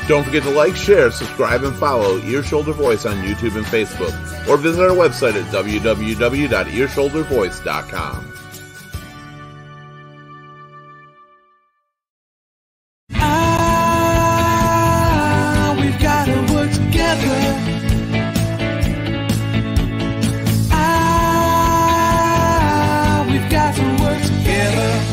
Don't forget to like, share, subscribe, and follow Ear Shoulder Voice on YouTube and Facebook, or visit our website at www.earshouldervoice.com. We've got to work together. We've got to work together.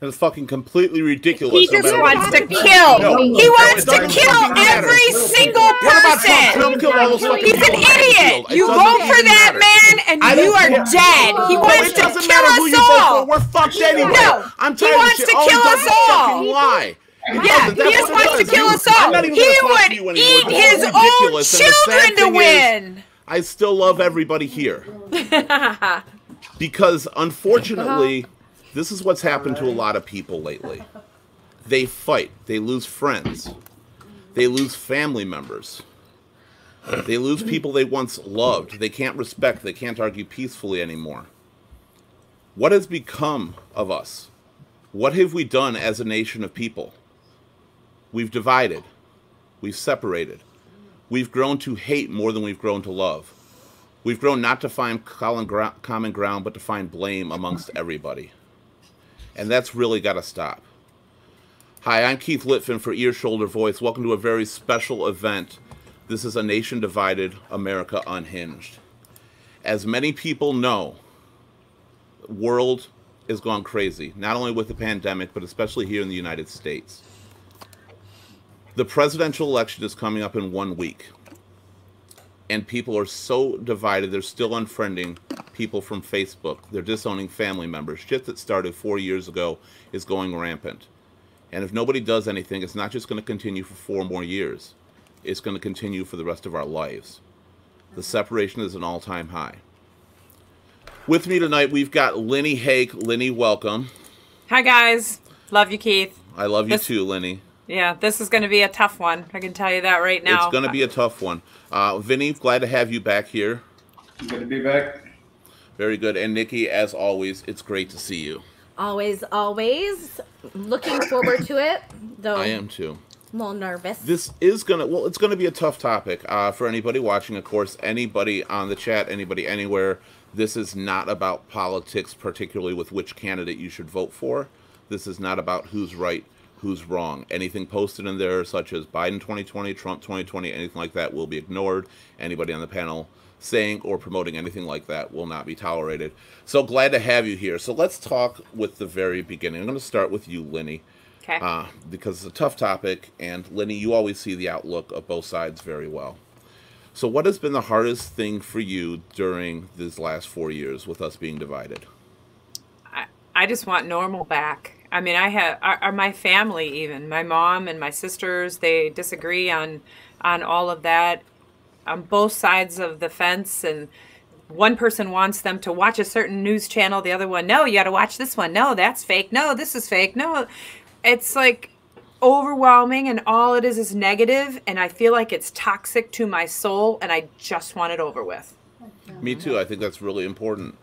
And it's fucking completely ridiculous. He just wants to kill. He wants to kill every single person. He's an idiot. You vote for that man and you are dead. He wants to kill us all. We're fucked anyway. No, he wants to kill us all. Lie. Yeah, he just wants to kill us all. He would eat his own children to win. I still love everybody here. Because, unfortunately, this is what's happened to a lot of people lately. They fight. They lose friends. They lose family members. They lose people they once loved. They can't respect. They can't argue peacefully anymore. What has become of us? What have we done as a nation of people? We've divided. We've separated. We've grown to hate more than we've grown to love. We've grown not to find common ground, but to find blame amongst everybody. And that's really got to stop. Hi, I'm Keith Litfin for Ear Shoulder Voice. Welcome to a very special event. This is A Nation Divided, America Unhinged. As many people know, the world has gone crazy, not only with the pandemic, but especially here in the United States. The presidential election is coming up in 1 week. And people are so divided, they're still unfriending people from Facebook. They're disowning family members. Shit that started 4 years ago is going rampant. And if nobody does anything, it's not just going to continue for 4 more years. It's going to continue for the rest of our lives. The separation is an all-time high. With me tonight, we've got Lenny Hake. Lenny, welcome. Hi, guys. Love you, Keith. I love you too, Lenny. Yeah, this is going to be a tough one. I can tell you that right now. It's going to be a tough one. Vinny, glad to have you back here. Good to be back. Very good. And Nikki, as always, it's great to see you. Always, always. Looking forward to it, though. I am too. I'm a little nervous. This is going to, well, it's going to be a tough topic for anybody watching, of course, anybody on the chat, anybody anywhere. This is not about politics, particularly with which candidate you should vote for. This is not about who's right, who's wrong. Anything posted in there, such as Biden 2020, Trump 2020, anything like that, will be ignored. Anybody on the panel saying or promoting anything like that will not be tolerated. So glad to have you here. So let's talk with the very beginning. I'm going to start with you, Lenny, Okay. because it's a tough topic. And Lenny, you always see the outlook of both sides very well. So what has been the hardest thing for you during these last 4 years with us being divided? I just want normal back. I mean, I have my family, even my mom and my sisters, they disagree on all of that on both sides of the fence. And one person wants them to watch a certain news channel. The other one, no, you got to watch this one. No, that's fake. No, this is fake. No, it's like overwhelming, and all it is negative. And I feel like it's toxic to my soul, and I just want it over with. Me too. I think that's really important.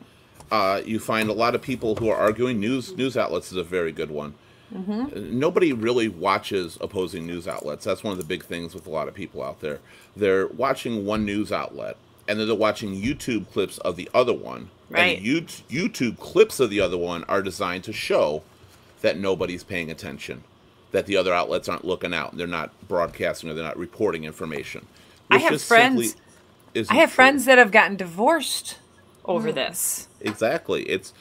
You find a lot of people who are arguing. News outlets is a very good one. Nobody really watches opposing news outlets. That's one of the big things with a lot of people out there. They're watching one news outlet, and then they're watching YouTube clips of the other one. Right. And the YouTube clips of the other one are designed to show that nobody's paying attention, that the other outlets aren't looking out, they're not broadcasting, or they're not reporting information. I have friends. I have friends that have gotten divorced over this. Exactly. It's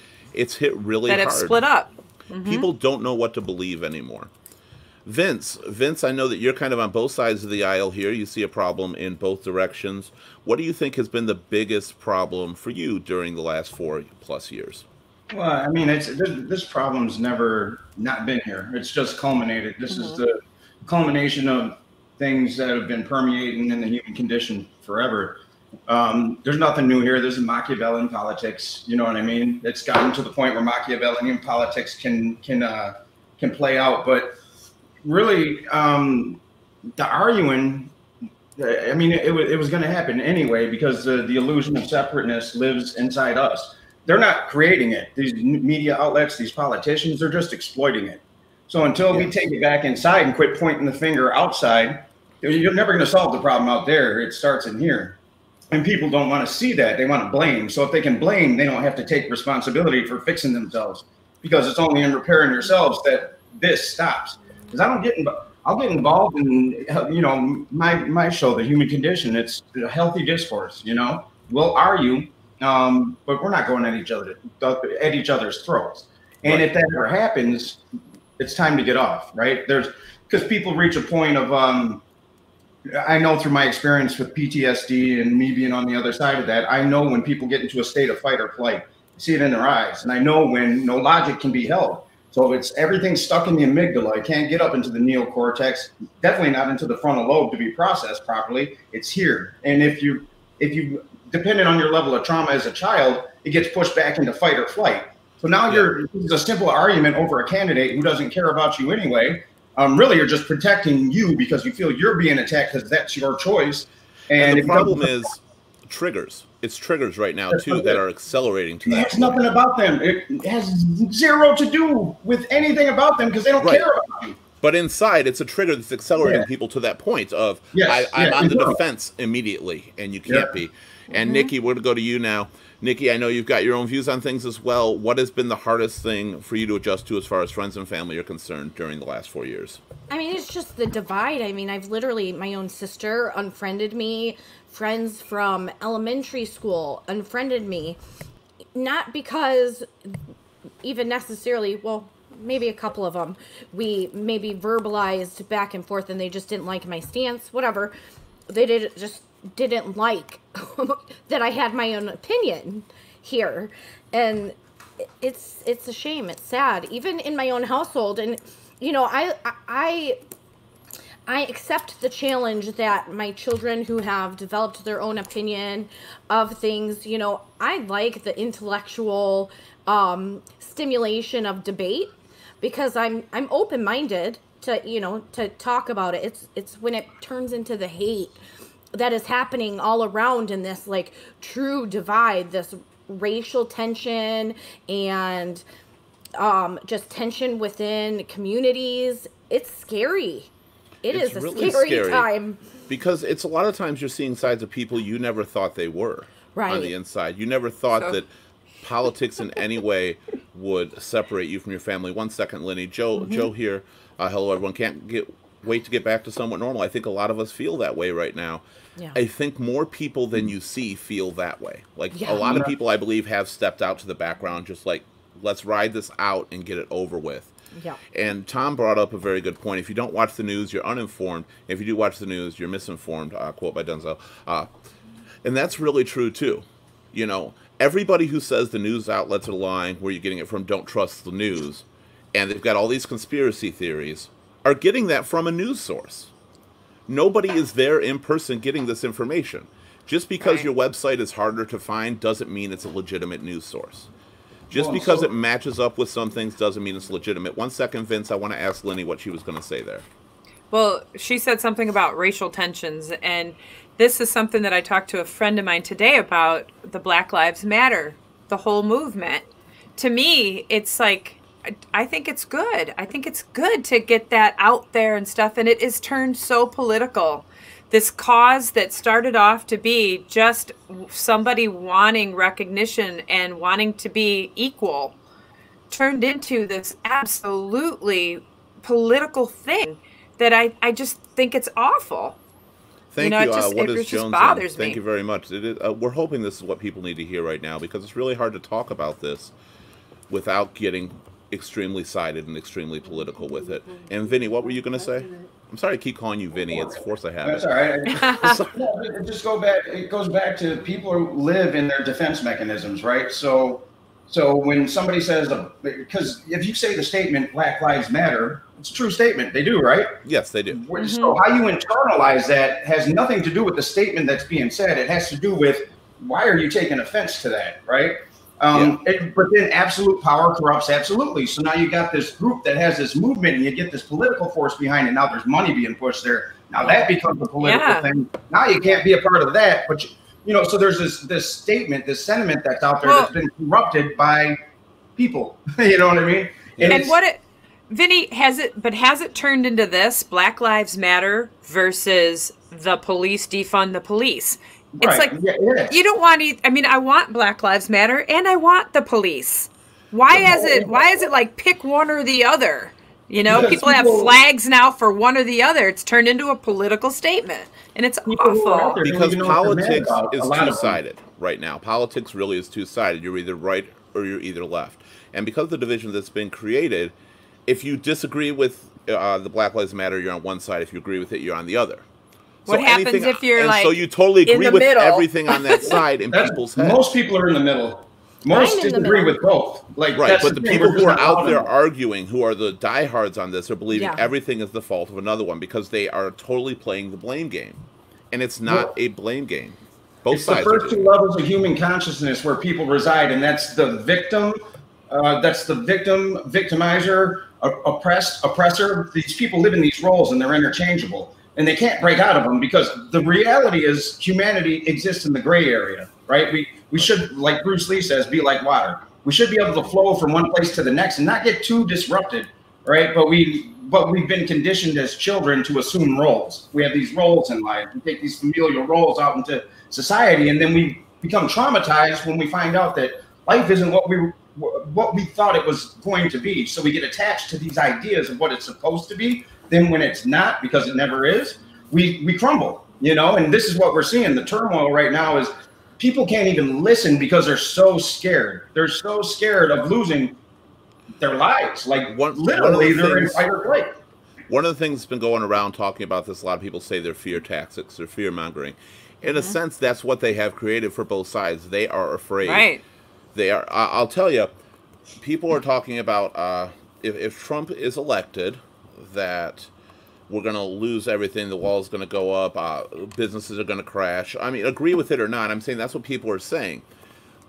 hit really hard. That have split up. People don't know what to believe anymore. Vince, I know that you're kind of on both sides of the aisle here. You see a problem in both directions. What do you think has been the biggest problem for you during the last 4+ years? Well, I mean, this problem's never not been here. It's just culminated. This is the culmination of things that have been permeating in the human condition forever. There's nothing new here. There's a Machiavellian politics. You know what I mean? It's gotten to the point where Machiavellian politics can play out. But really, the arguing, I mean, it was going to happen anyway, because the illusion of separateness lives inside us. They're not creating it. These media outlets, these politicians, they're just exploiting it. So until we take it back inside and quit pointing the finger outside, you're never going to solve the problem out there. It starts in here. And people don't want to see that. They want to blame. So if they can blame, they don't have to take responsibility for fixing themselves, because it's only in repairing yourselves that this stops. Because I'll get involved in, my show, The Human Condition. It's a healthy discourse, We'll argue, but we're not going at each other's throats. And if that ever happens, it's time to get off, right? Because people reach a point of, I know through my experience with PTSD and me being on the other side of that, I know when people get into a state of fight or flight. I see it in their eyes, and I know when no logic can be held. So it's everything's stuck in the amygdala. It can't get up into the neocortex, definitely not into the frontal lobe to be processed properly. It's here. And if you depending on your level of trauma as a child, it gets pushed back into fight or flight. So now it's a simple argument over a candidate who doesn't care about you anyway. Really, you're just protecting you because you feel you're being attacked because that's your choice. And the problem is triggers. It's triggers right now, too, that are accelerating to that. It has nothing about them. It has zero to do with anything about them because they don't care about you. But inside, it's a trigger that's accelerating people to that point of, I'm on the defense immediately, and you can't be. And Nikki, we're going to go to you now. Nikki, I know you've got your own views on things as well. What has been the hardest thing for you to adjust to as far as friends and family are concerned during the last 4 years? I mean, it's just the divide. I mean, I've literally, my own sister unfriended me. Friends from elementary school unfriended me. Not because even necessarily, well, maybe a couple of them, we maybe verbalized back and forth and they just didn't like my stance, whatever. They didn't like that I had my own opinion here. And it's a shame. It's sad. Even in my own household. And, I accept the challenge that my children who have developed their own opinion of things, I like the intellectual stimulation of debate because I'm open-minded to talk about it. It's when it turns into the hate that is happening all around in this like true divide, this racial tension and just tension within communities. It's scary. It's a really scary time. Because it's a lot of times you're seeing sides of people you never thought they were on the inside. You never thought that politics in any way would separate you from your family. 1 second, Lenny. Joe here. Hello, everyone. Can't wait to get back to somewhat normal. I think a lot of us feel that way right now. Yeah. I think more people than you see feel that way. Like a lot of people, I believe, have stepped out to the background, just like, let's ride this out and get it over with. Yeah. And Tom brought up a very good point. If you don't watch the news, you're uninformed. If you do watch the news, you're misinformed. Quote by Denzel. And that's really true, too. Everybody who says the news outlets are lying, where you're getting it from, don't trust the news, and they've got all these conspiracy theories, are getting that from a news source. Nobody is there in person getting this information. Just because your website is harder to find doesn't mean it's a legitimate news source. Just because it matches up with some things doesn't mean it's legitimate. 1 second, Vince, I want to ask Lenny what she was going to say there. Well, she said something about racial tensions, and this is something that I talked to a friend of mine today about, the Black Lives Matter, the whole movement. To me, it's like I think it's good. I think it's good to get that out there and stuff. And it is turned so political. This cause that started off to be just somebody wanting recognition and wanting to be equal turned into this absolutely political thing that I just think it's awful. Thank you. It just, What it is just Jones? bothers me. Thank you very much. We're hoping this is what people need to hear right now, because it's really hard to talk about this without getting extremely sided and extremely political with it. And Vinny, what were you going to say? I'm sorry I keep calling you Vinny. It's force of habit. That's all right. It goes back to people who live in their defense mechanisms, right? So when somebody says, because if you say the statement Black Lives Matter, it's a true statement. They do, right? Yes, they do. Mm-hmm. So how you internalize that has nothing to do with the statement that's being said. It has to do with, why are you taking offense to that, right? But then absolute power corrupts absolutely. So now you got this group that has this movement, and you get this political force behind it. Now there's money being pushed there. Now that becomes a political thing. Now you can't be a part of that. But so there's this statement, this sentiment that's out there that's been corrupted by people. You know what I mean? Vinny, has it turned into this Black Lives Matter versus the police defund the police? It's like, you don't want I want Black Lives Matter and I want the police. Why is it like pick one or the other? People have flags now for one or the other. It's turned into a political statement, and it's awful. Because politics is two-sided right now. Politics really is two-sided. You're either right or you're either left. And because of the division that's been created, if you disagree with the Black Lives Matter, you're on one side. If you agree with it, you're on the other. What happens if you're so you totally agree with middle. everything on that side in people's heads. Most people are in the middle. Most disagree with both. Right, but the people who are out there arguing, who are the diehards on this, are believing everything is the fault of another one, because they are totally playing the blame game. And it's not a blame game. Both sides. It's the first two levels of human consciousness where people reside, and that's the victim, victimizer, oppressor. These people live in these roles, and they're interchangeable. And they can't break out of them, because the reality is humanity exists in the gray area, right? We should, like Bruce Lee says, be like water. We should be able to flow from one place to the next and not get too disrupted, right? But we've been conditioned as children to assume roles. We have these roles in life. We take these familial roles out into society, and then we become traumatized when we find out that life isn't what we thought it was going to be. So we get attached to these ideas of what it's supposed to be. Then when it's not, because it never is, we crumble, and this is what we're seeing. The turmoil right now is people can't even listen because they're so scared. They're so scared of losing their lives. Like literally they're in fight or flight. One of the things that's been going around talking about this, a lot of people say they're fear tactics, they're fear mongering. In a sense, that's what they have created for both sides. They are afraid. Right. They are. I'll tell you, people are talking about if Trump is elected, that we're going to lose everything, the wall's going to go up, businesses are going to crash. I mean, agree with it or not, I'm saying that's what people are saying.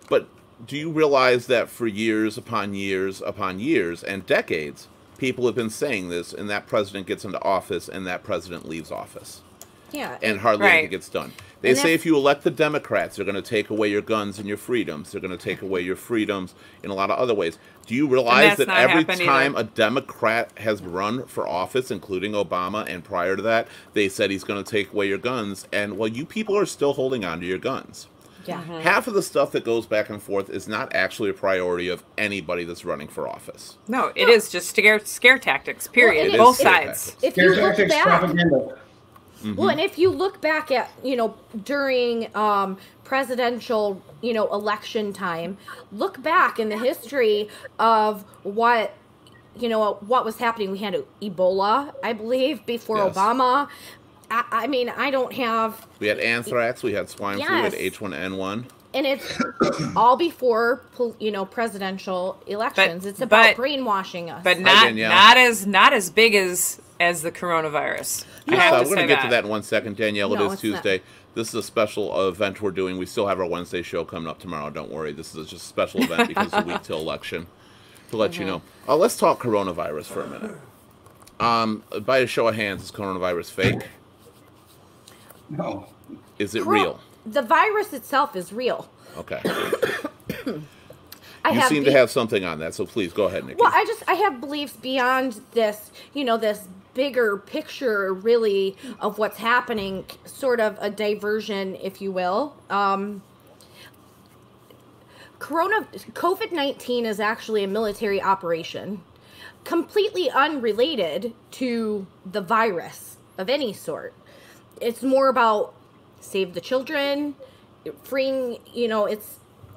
But do you realize that for years upon years upon years and decades, people have been saying this, and that president gets into office and that president leaves office? Yeah. And hardly anything gets done. They say if you elect the Democrats, they're going to take away your guns and your freedoms. They're going to take away your freedoms in a lot of other ways. Do you realize that every time a Democrat has run for office, including Obama, and prior to that, they said he's going to take away your guns, and, well, you people are still holding on to your guns. Yeah. Half of the stuff that goes back and forth is not actually a priority of anybody that's running for office. No, it is just scare tactics, period. Well, both sides. If you look tactics, back, propaganda. well, and if you look back at, during presidential, election time, look back in the history of what was happening. We had Ebola, I believe, before Obama. I mean, I don't have... We had anthrax, we had swine flu, we had H1N1. And it's all before, presidential elections. It's about brainwashing us. But not as big as the coronavirus. We're going to get to that in 1 second, Danielle. It is Tuesday. Not. This is a special event we're doing. We still have our Wednesday show coming up tomorrow. Don't worry. This is just a special event because it's a week till election. To let you know. Let's talk coronavirus for a minute. By a show of hands, is coronavirus fake? No. Is it real? The virus itself is real. Okay. You seem to have something on that, so please go ahead, Nikki. Well, I have beliefs beyond this, this bigger picture, really, of what's happening, sort of a diversion, if you will. COVID-19 is actually a military operation, completely unrelated to the virus of any sort. It's more about save the children, freeing,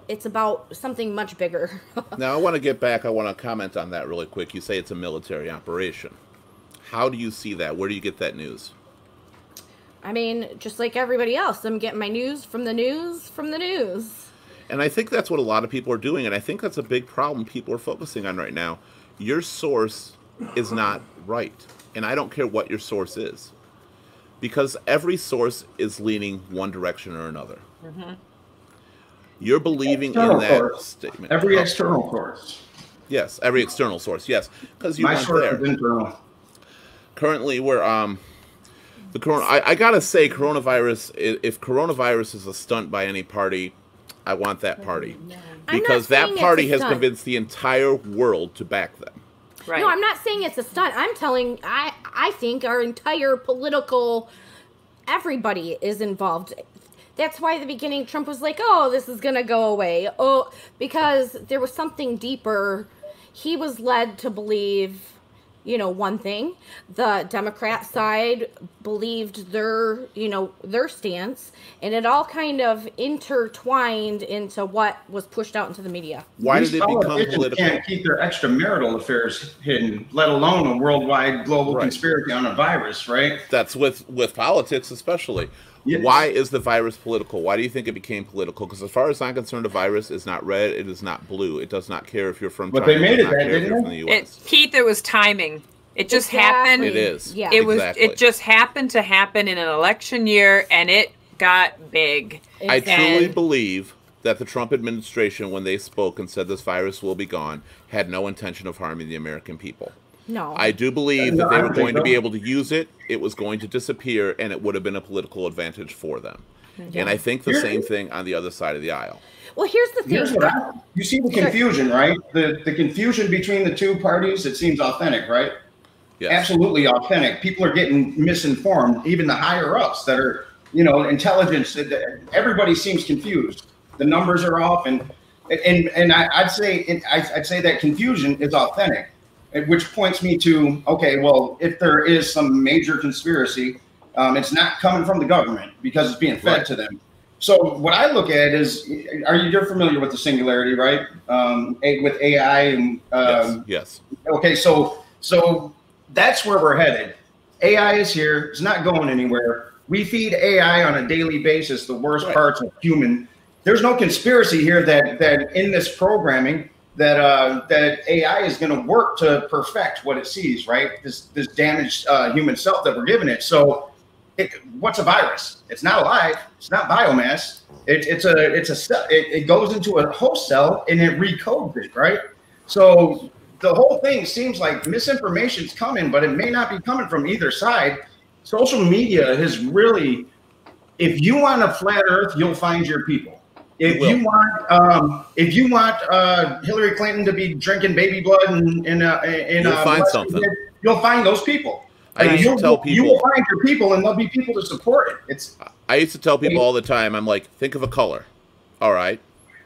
it's about something much bigger. Now, I want to get back. I want to comment on that really quick. You say it's a military operation. How do you see that? Where do you get that news? I mean, just like everybody else, I'm getting my news from the news from the news. And I think that's what a lot of people are doing, and I think that's a big problem people are focusing on right now. Your source is not right, and I don't care what your source is, because every source is leaning one direction or another. Mm-hmm. You're believing external in that source. statement. Every external source. Yes, every external source. Yes, because you My weren't source there. is internal. Currently, we're the corona. I gotta say, coronavirus. If coronavirus is a stunt by any party, I want that party, because that party has convinced the entire world to back them. Right. No, I'm not saying it's a stunt. I think our entire political, everybody is involved. That's why at the beginning Trump was like, oh, this is going to go away. Oh, because there was something deeper. He was led to believe, one thing. The Democrat side believed their stance. And it all kind of intertwined into what was pushed out into the media. Why did it become political? Can't keep their extramarital affairs hidden, let alone a worldwide global conspiracy on a virus, right? That's with politics especially. Yes. Why is the virus political? Why do you think it became political? Because as far as I'm concerned, a virus is not red. It is not blue. It does not care if you're from China. But they made it that, didn't they? Keith, it was timing. It just happened. It is. Yeah. It just happened to happen in an election year, and it got big. I truly believe that the Trump administration, when they spoke and said this virus will be gone, had no intention of harming the American people. No. I do believe that they were going to be able to use it. It was going to disappear, and it would have been a political advantage for them. Yeah. And I think the same thing on the other side of the aisle. Well, here's the thing. You see the confusion, right? The confusion between the two parties, it seems authentic, right? Yes. Absolutely authentic. People are getting misinformed, even the higher-ups that are, intelligence. Everybody seems confused. The numbers are off, and I'd say that confusion is authentic. Which points me to, okay, well, if there is some major conspiracy, it's not coming from the government because it's being fed to them. So what I look at is, you're familiar with the singularity, right? With AI and yes. Okay, so that's where we're headed. AI is here. It's not going anywhere. We feed AI on a daily basis the worst parts of human. There's no conspiracy here that in this programming that AI is going to work to perfect what it sees, right? This damaged human self that we're giving it. So, what's a virus? It's not alive. It's not biomass. It goes into a host cell and it recodes it, right? So the whole thing seems like misinformation's coming, but it may not be coming from either side. Social media has really, if you want a flat Earth, you'll find your people. If you want Hillary Clinton to be drinking baby blood you'll find something. You'll find those people. I used to tell people, you will find your people, and there'll be people to support it. I used to tell people all the time. I'm like, think of a color. All right,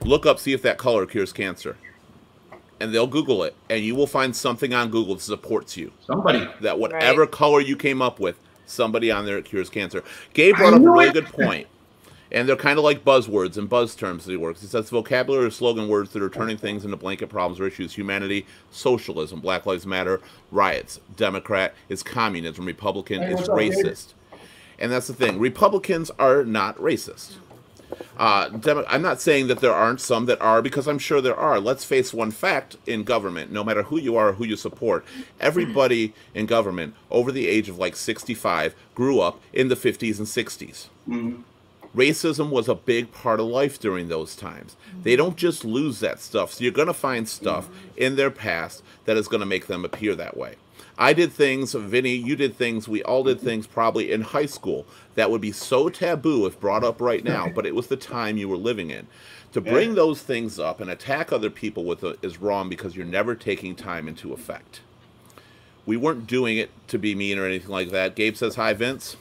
look up, see if that color cures cancer, and they'll Google it, and you will find something on Google that supports you. Somebody that whatever color you came up with, somebody on there that cures cancer. Gabe brought up a really good point. And they're kind of like buzzwords and buzz terms that he works. He says vocabulary or slogan words that are turning things into blanket problems or issues. Humanity, socialism, Black Lives Matter, riots. Democrat is communism. Republican is racist. And that's the thing. Republicans are not racist. I'm not saying that there aren't some that are, because I'm sure there are. Let's face one fact in government, no matter who you are or who you support, everybody in government over the age of like 65 grew up in the 50s and 60s. Mm-hmm. Racism was a big part of life during those times. They don't just lose that stuff. So you're going to find stuff in their past that is going to make them appear that way. I did things, Vinny, you did things, we all did things probably in high school that would be so taboo if brought up right now, but it was the time you were living in. To bring those things up and attack other people with it is wrong because you're never taking time into effect. We weren't doing it to be mean or anything like that. Gabe says hi, Vince.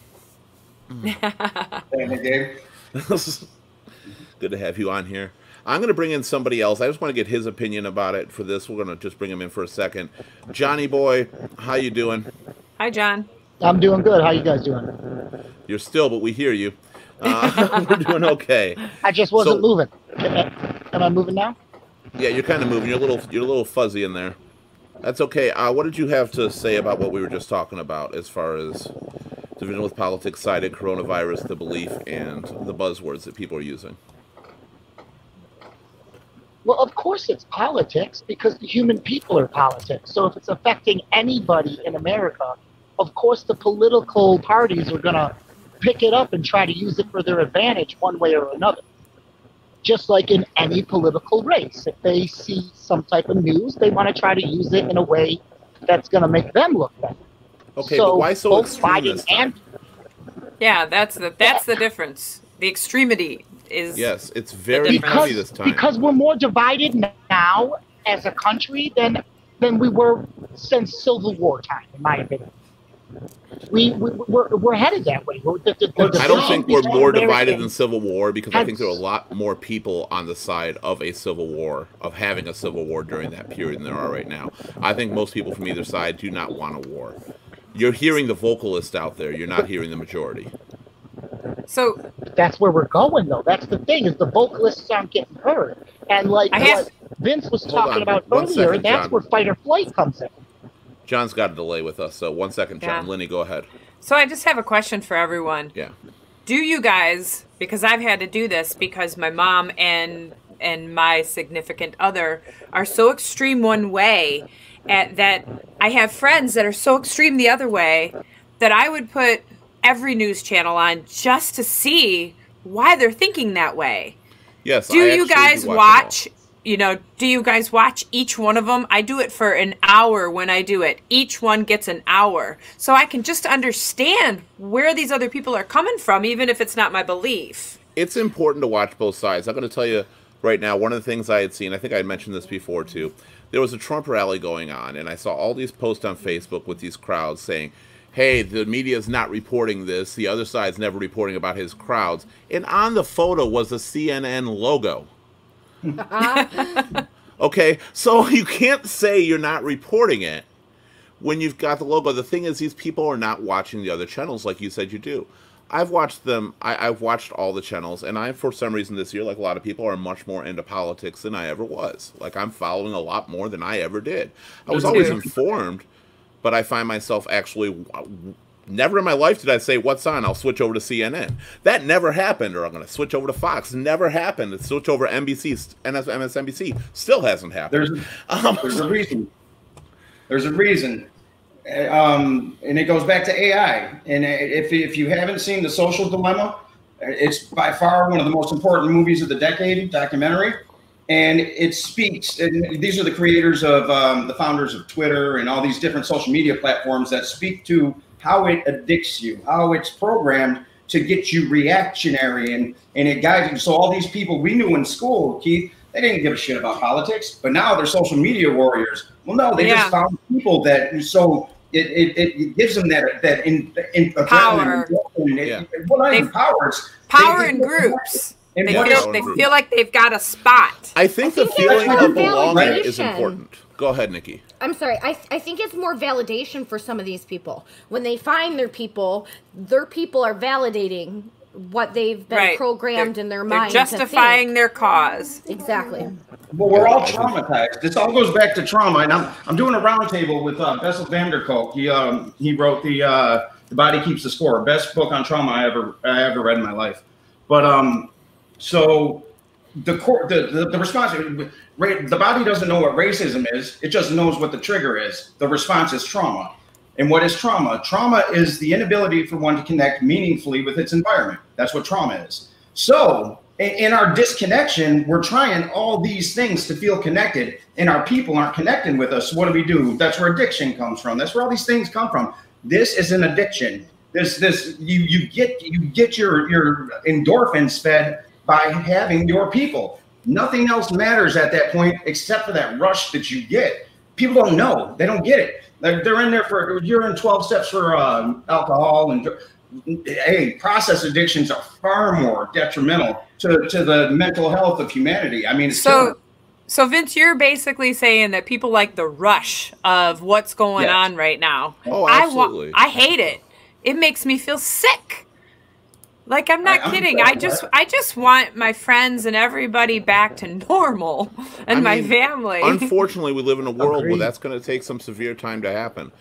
Hey, Gabe. Good to have you on here. I'm going to bring in somebody else. I just want to get his opinion about it for this. We're going to just bring him in for a second. Johnny boy, how you doing? Hi, John. I'm doing good. How you guys doing? You're still, but we hear you. We're doing okay. I just wasn't moving. Am I moving now? Yeah, you're kind of moving. You're a little fuzzy in there. That's okay. What did you have to say about what we were just talking about as far as division with politics, sided coronavirus, the belief, and the buzzwords that people are using? Well, of course it's politics because the human people are politics. So if it's affecting anybody in America, of course the political parties are going to pick it up and try to use it for their advantage one way or another. Just like in any political race. If they see some type of news, they want to try to use it in a way that's going to make them look better. Okay, but why so extreme this time? Yeah, that's the difference. The extremity is... Yes, it's very heavy this time. Because we're more divided now as a country than we were since Civil War time, in my opinion. We're headed that way. I don't think we're more divided than Civil War because I think there are a lot more people on the side of a Civil War, of having a Civil War during that period than there are right now. I think most people from either side do not want a war. You're hearing the vocalist out there. You're not hearing the majority. So that's where we're going, though. That's the thing, is the vocalists aren't getting heard. And like what Vince was talking about earlier, that's where fight or flight comes in. John's got a delay with us, so 1 second, John. Lenny, go ahead. So I just have a question for everyone. Yeah. Do you guys, because I've had to do this because my mom and my significant other are so extreme one way, that I have friends that are so extreme the other way, that I would put every news channel on just to see why they're thinking that way. Yes. Do you guys watch? Do you guys watch each one of them? I do it for an hour when I do it. Each one gets an hour. So I can just understand where these other people are coming from, even if it's not my belief. It's important to watch both sides. I'm going to tell you right now, one of the things I had seen, I think I mentioned this before too, there was a Trump rally going on, and I saw all these posts on Facebook with these crowds saying, hey, the media is not reporting this, the other side's never reporting about his crowds. And on the photo was a CNN logo. Okay, so you can't say you're not reporting it when you've got the logo. The thing is, these people are not watching the other channels like you said you do. I've watched them. I've watched all the channels, and I, for some reason this year, like a lot of people, are much more into politics than I ever was. Like, I'm following a lot more than I ever did. I was always informed, but I find myself actually... Never in my life did I say, what's on? I'll switch over to CNN. That never happened. Or I'm going to switch over to Fox. Never happened. To switch over to NBC, MSNBC. Still hasn't happened. There's a reason. There's a reason. And it goes back to AI. And if you haven't seen The Social Dilemma, it's by far one of the most important movies of the decade, documentary. And it speaks, and these are the creators of, the founders of Twitter and all these different social media platforms that speak to how it addicts you, how it's programmed to get you reactionary, and it guides you. So all these people we knew in school, Keith, they didn't give a shit about politics, but now they're social media warriors. Well, no, they just found people that, so it gives them that power. Power in groups. They feel like they've got a spot. I think the feeling of belonging is important. Go ahead, Nikki. I'm sorry. I think it's more validation for some of these people. When they find their people are validating what they've been programmed in their mind. They're justifying their cause. Exactly. Well, we're all traumatized. This all goes back to trauma. And I'm doing a roundtable with Bessel van der Kolk. He wrote The Body Keeps the Score, best book on trauma I ever read in my life. But so the response, the body doesn't know what racism is. It just knows what the trigger is. The response is trauma. And what is trauma? Trauma is the inability for one to connect meaningfully with its environment. That's what trauma is. So in our disconnection, we're trying all these things to feel connected, and our people aren't connecting with us. What do? That's where addiction comes from. That's where all these things come from. This is an addiction. You get your endorphins fed by having your people. Nothing else matters at that point except for that rush that you get. People don't know. They don't get it. They're in there for, you're in 12 steps for alcohol and hey, process addictions are far more detrimental to the mental health of humanity. I mean, it's so Vince, you're basically saying that people like the rush of what's going on right now. Oh, absolutely. I hate it. It makes me feel sick. Like, I'm not kidding. I just want my friends and everybody back to normal, and my family. Unfortunately, we live in a world where that's going to take some severe time to happen.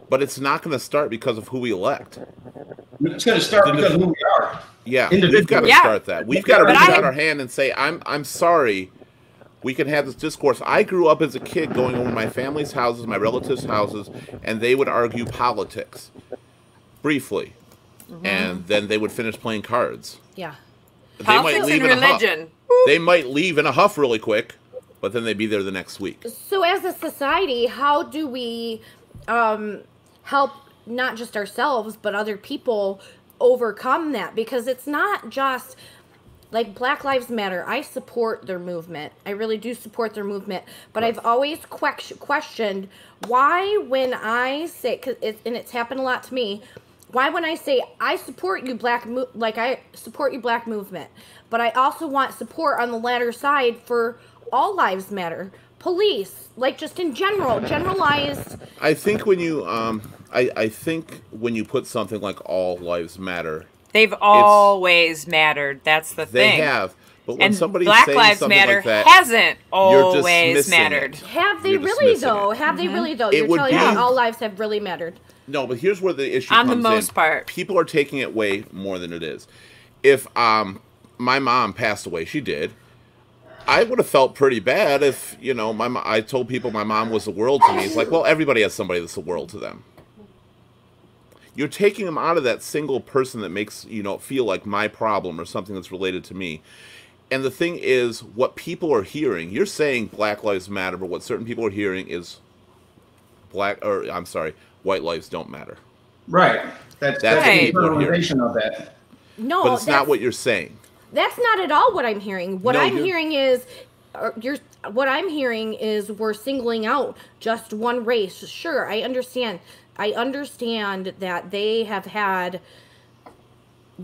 But it's not going to start because of who we elect. It's going to start because of who we are. Yeah, we've got to start that. We've got to reach out our hand and say, I'm sorry. We can have this discourse. I grew up as a kid going over my family's houses, my relatives' houses, and they would argue politics briefly. And then they would finish playing cards. Yeah. Politics and religion. They might leave in a huff really quick, but then they'd be there the next week. So as a society, how do we help not just ourselves, but other people overcome that? Because it's not just like Black Lives Matter. I support their movement. I really do support their movement. But I've always questioned why when I say, and it's happened a lot to me, why when I say I support you I support you Black movement, but I also want support on the latter side for all lives matter, police, like just in general, generalized. I think when you I think when you put something like all lives matter, they've always mattered. That's the thing. They have. But when somebody's Black saying Lives something Matter like that, hasn't always mattered. Have they really though? Have they really though? You're telling me all lives have really mattered. No, but here's where the issue comes in. On the most part. People are taking it way more than it is. If my mom passed away, she did, I would have felt pretty bad if, I told people my mom was the world to me. It's like, well, everybody has somebody that's the world to them. You're taking them out of that single person that makes, feel like my problem or something that's related to me. And the thing is, what people are hearing, you're saying Black Lives Matter, but what certain people are hearing is white lives don't matter. Right. That's the internalization of that. No, but it's not what you're saying. That's not at all what I'm hearing. What I'm hearing is we're singling out just one race. Sure, I understand. I understand that they have had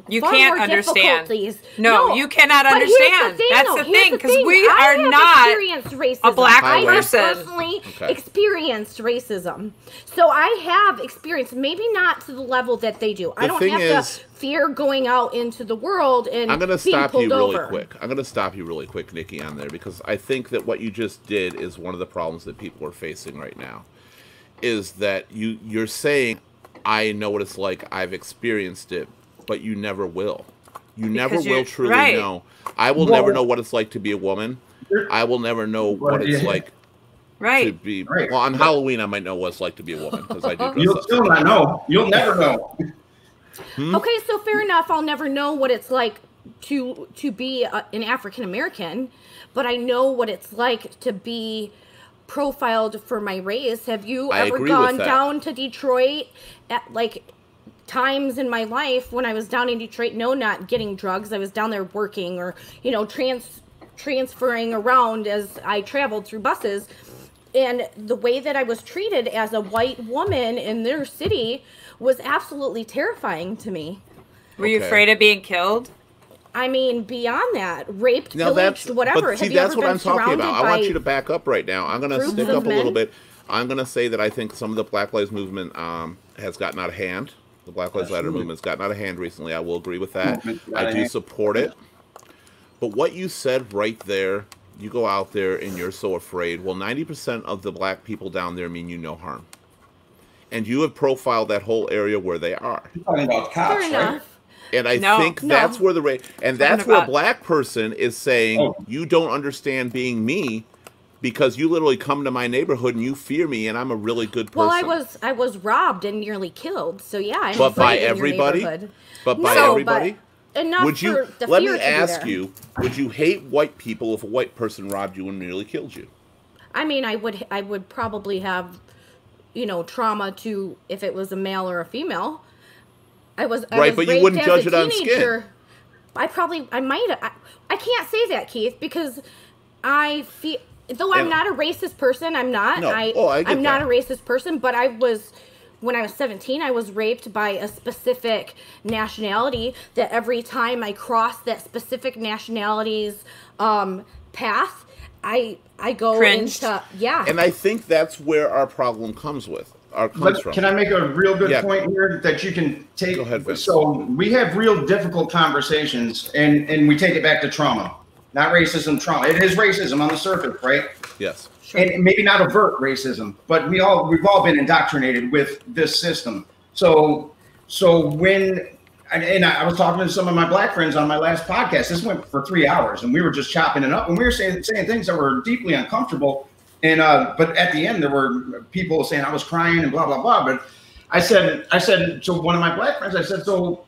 You can't understand. No, you cannot but understand. That's the thing, because we are not a black person. I have personally experienced racism. So I have experienced, maybe not to the level that they do. I don't have to fear going out into the world and I'm going to stop you really over. quick. I'm going to stop you really quick, Nikki, on there, because I think that what you just did is one of the problems that people are facing right now, is that you're saying, I know what it's like, I've experienced it, but you never will. You never will truly know. I will never know what it's like to be a woman. I will never know what it's like to be... Well, on Halloween, I might know what it's like to be a woman, because I do dress You'll still not know. You'll never know. Okay, so fair enough. I'll never know what it's like to be an African American, but I know what it's like to be profiled for my race. Have you ever gone down to Detroit at times in my life when I was down in Detroit? No, not getting drugs. I was down there working or transferring around as I traveled through buses, and the way that I was treated as a white woman in their city was absolutely terrifying to me. Were you afraid of being killed? I mean, beyond that, raped, pillaged, whatever. But see, that's what I'm talking about. I want you to back up right now. I'm going to stick up a little bit. I'm going to say that I think some of the Black Lives Movement has gotten out of hand. The Black Lives Matter movement has gotten out of hand recently. I will agree with that. I do support it. But what you said right there, you go out there and you're so afraid. Well, 90% of the black people down there mean you no harm. And you have profiled that whole area where they are. You're talking about cops, right? And I think that's where that's where a black person is saying, you don't understand being me, because you literally come to my neighborhood and you fear me, and I'm a really good person. Well, I was robbed and nearly killed. So yeah, I'm but by everybody. But by everybody. enough Would you? for the Let fear me to be ask there. you: would you hate white people if a white person robbed you and nearly killed you? I mean, I would probably have, trauma to if it was a male or a female. I was Right, but you raped wouldn't as judge a it on skin. teenager. I might. I can't say that, Keith, because I feel though I'm And- not a racist person. I'm not. No. I get I'm not that. a racist person, but I was. When I was 17, I was raped by a specific nationality that every time I crossed that specific nationality's path, I go Cringed. into, yeah. And I think that's where our problem comes from. Can I make a real good Yeah. point here that you can take? Go ahead, Vince. So we have real difficult conversations, and we take it back to trauma, not racism. Trauma. It is racism on the surface, right? Yes. And maybe not overt racism, but we've all been indoctrinated with this system. So when I was talking to some of my black friends on my last podcast. This went for 3 hours, and we were just chopping it up, and we were saying things that were deeply uncomfortable. And but at the end, there were people saying I was crying and blah blah blah. But I said to one of my black friends, I said, so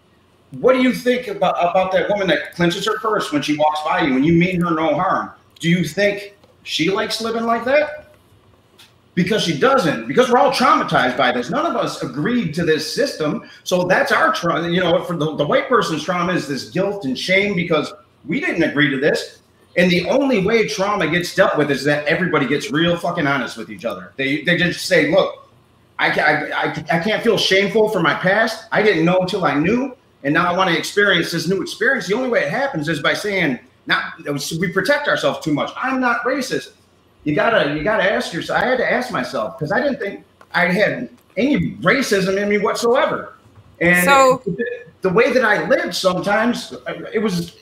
what do you think about that woman that clenches her purse when she walks by you and you mean her no harm? Do you think she likes living like that? Because she doesn't. Because we're all traumatized by this. None of us agreed to this system. So that's our trauma. For the white person's trauma is this guilt and shame because we didn't agree to this. And the only way trauma gets dealt with is that everybody gets real fucking honest with each other. They just say, look, I can't feel shameful for my past. I didn't know until I knew. And now I want to experience this new experience. The only way it happens is by saying, we protect ourselves too much. I'm not racist. You gotta ask yourself. I had to ask myself because I didn't think I had any racism in me whatsoever. And So- the way that I lived sometimes, it was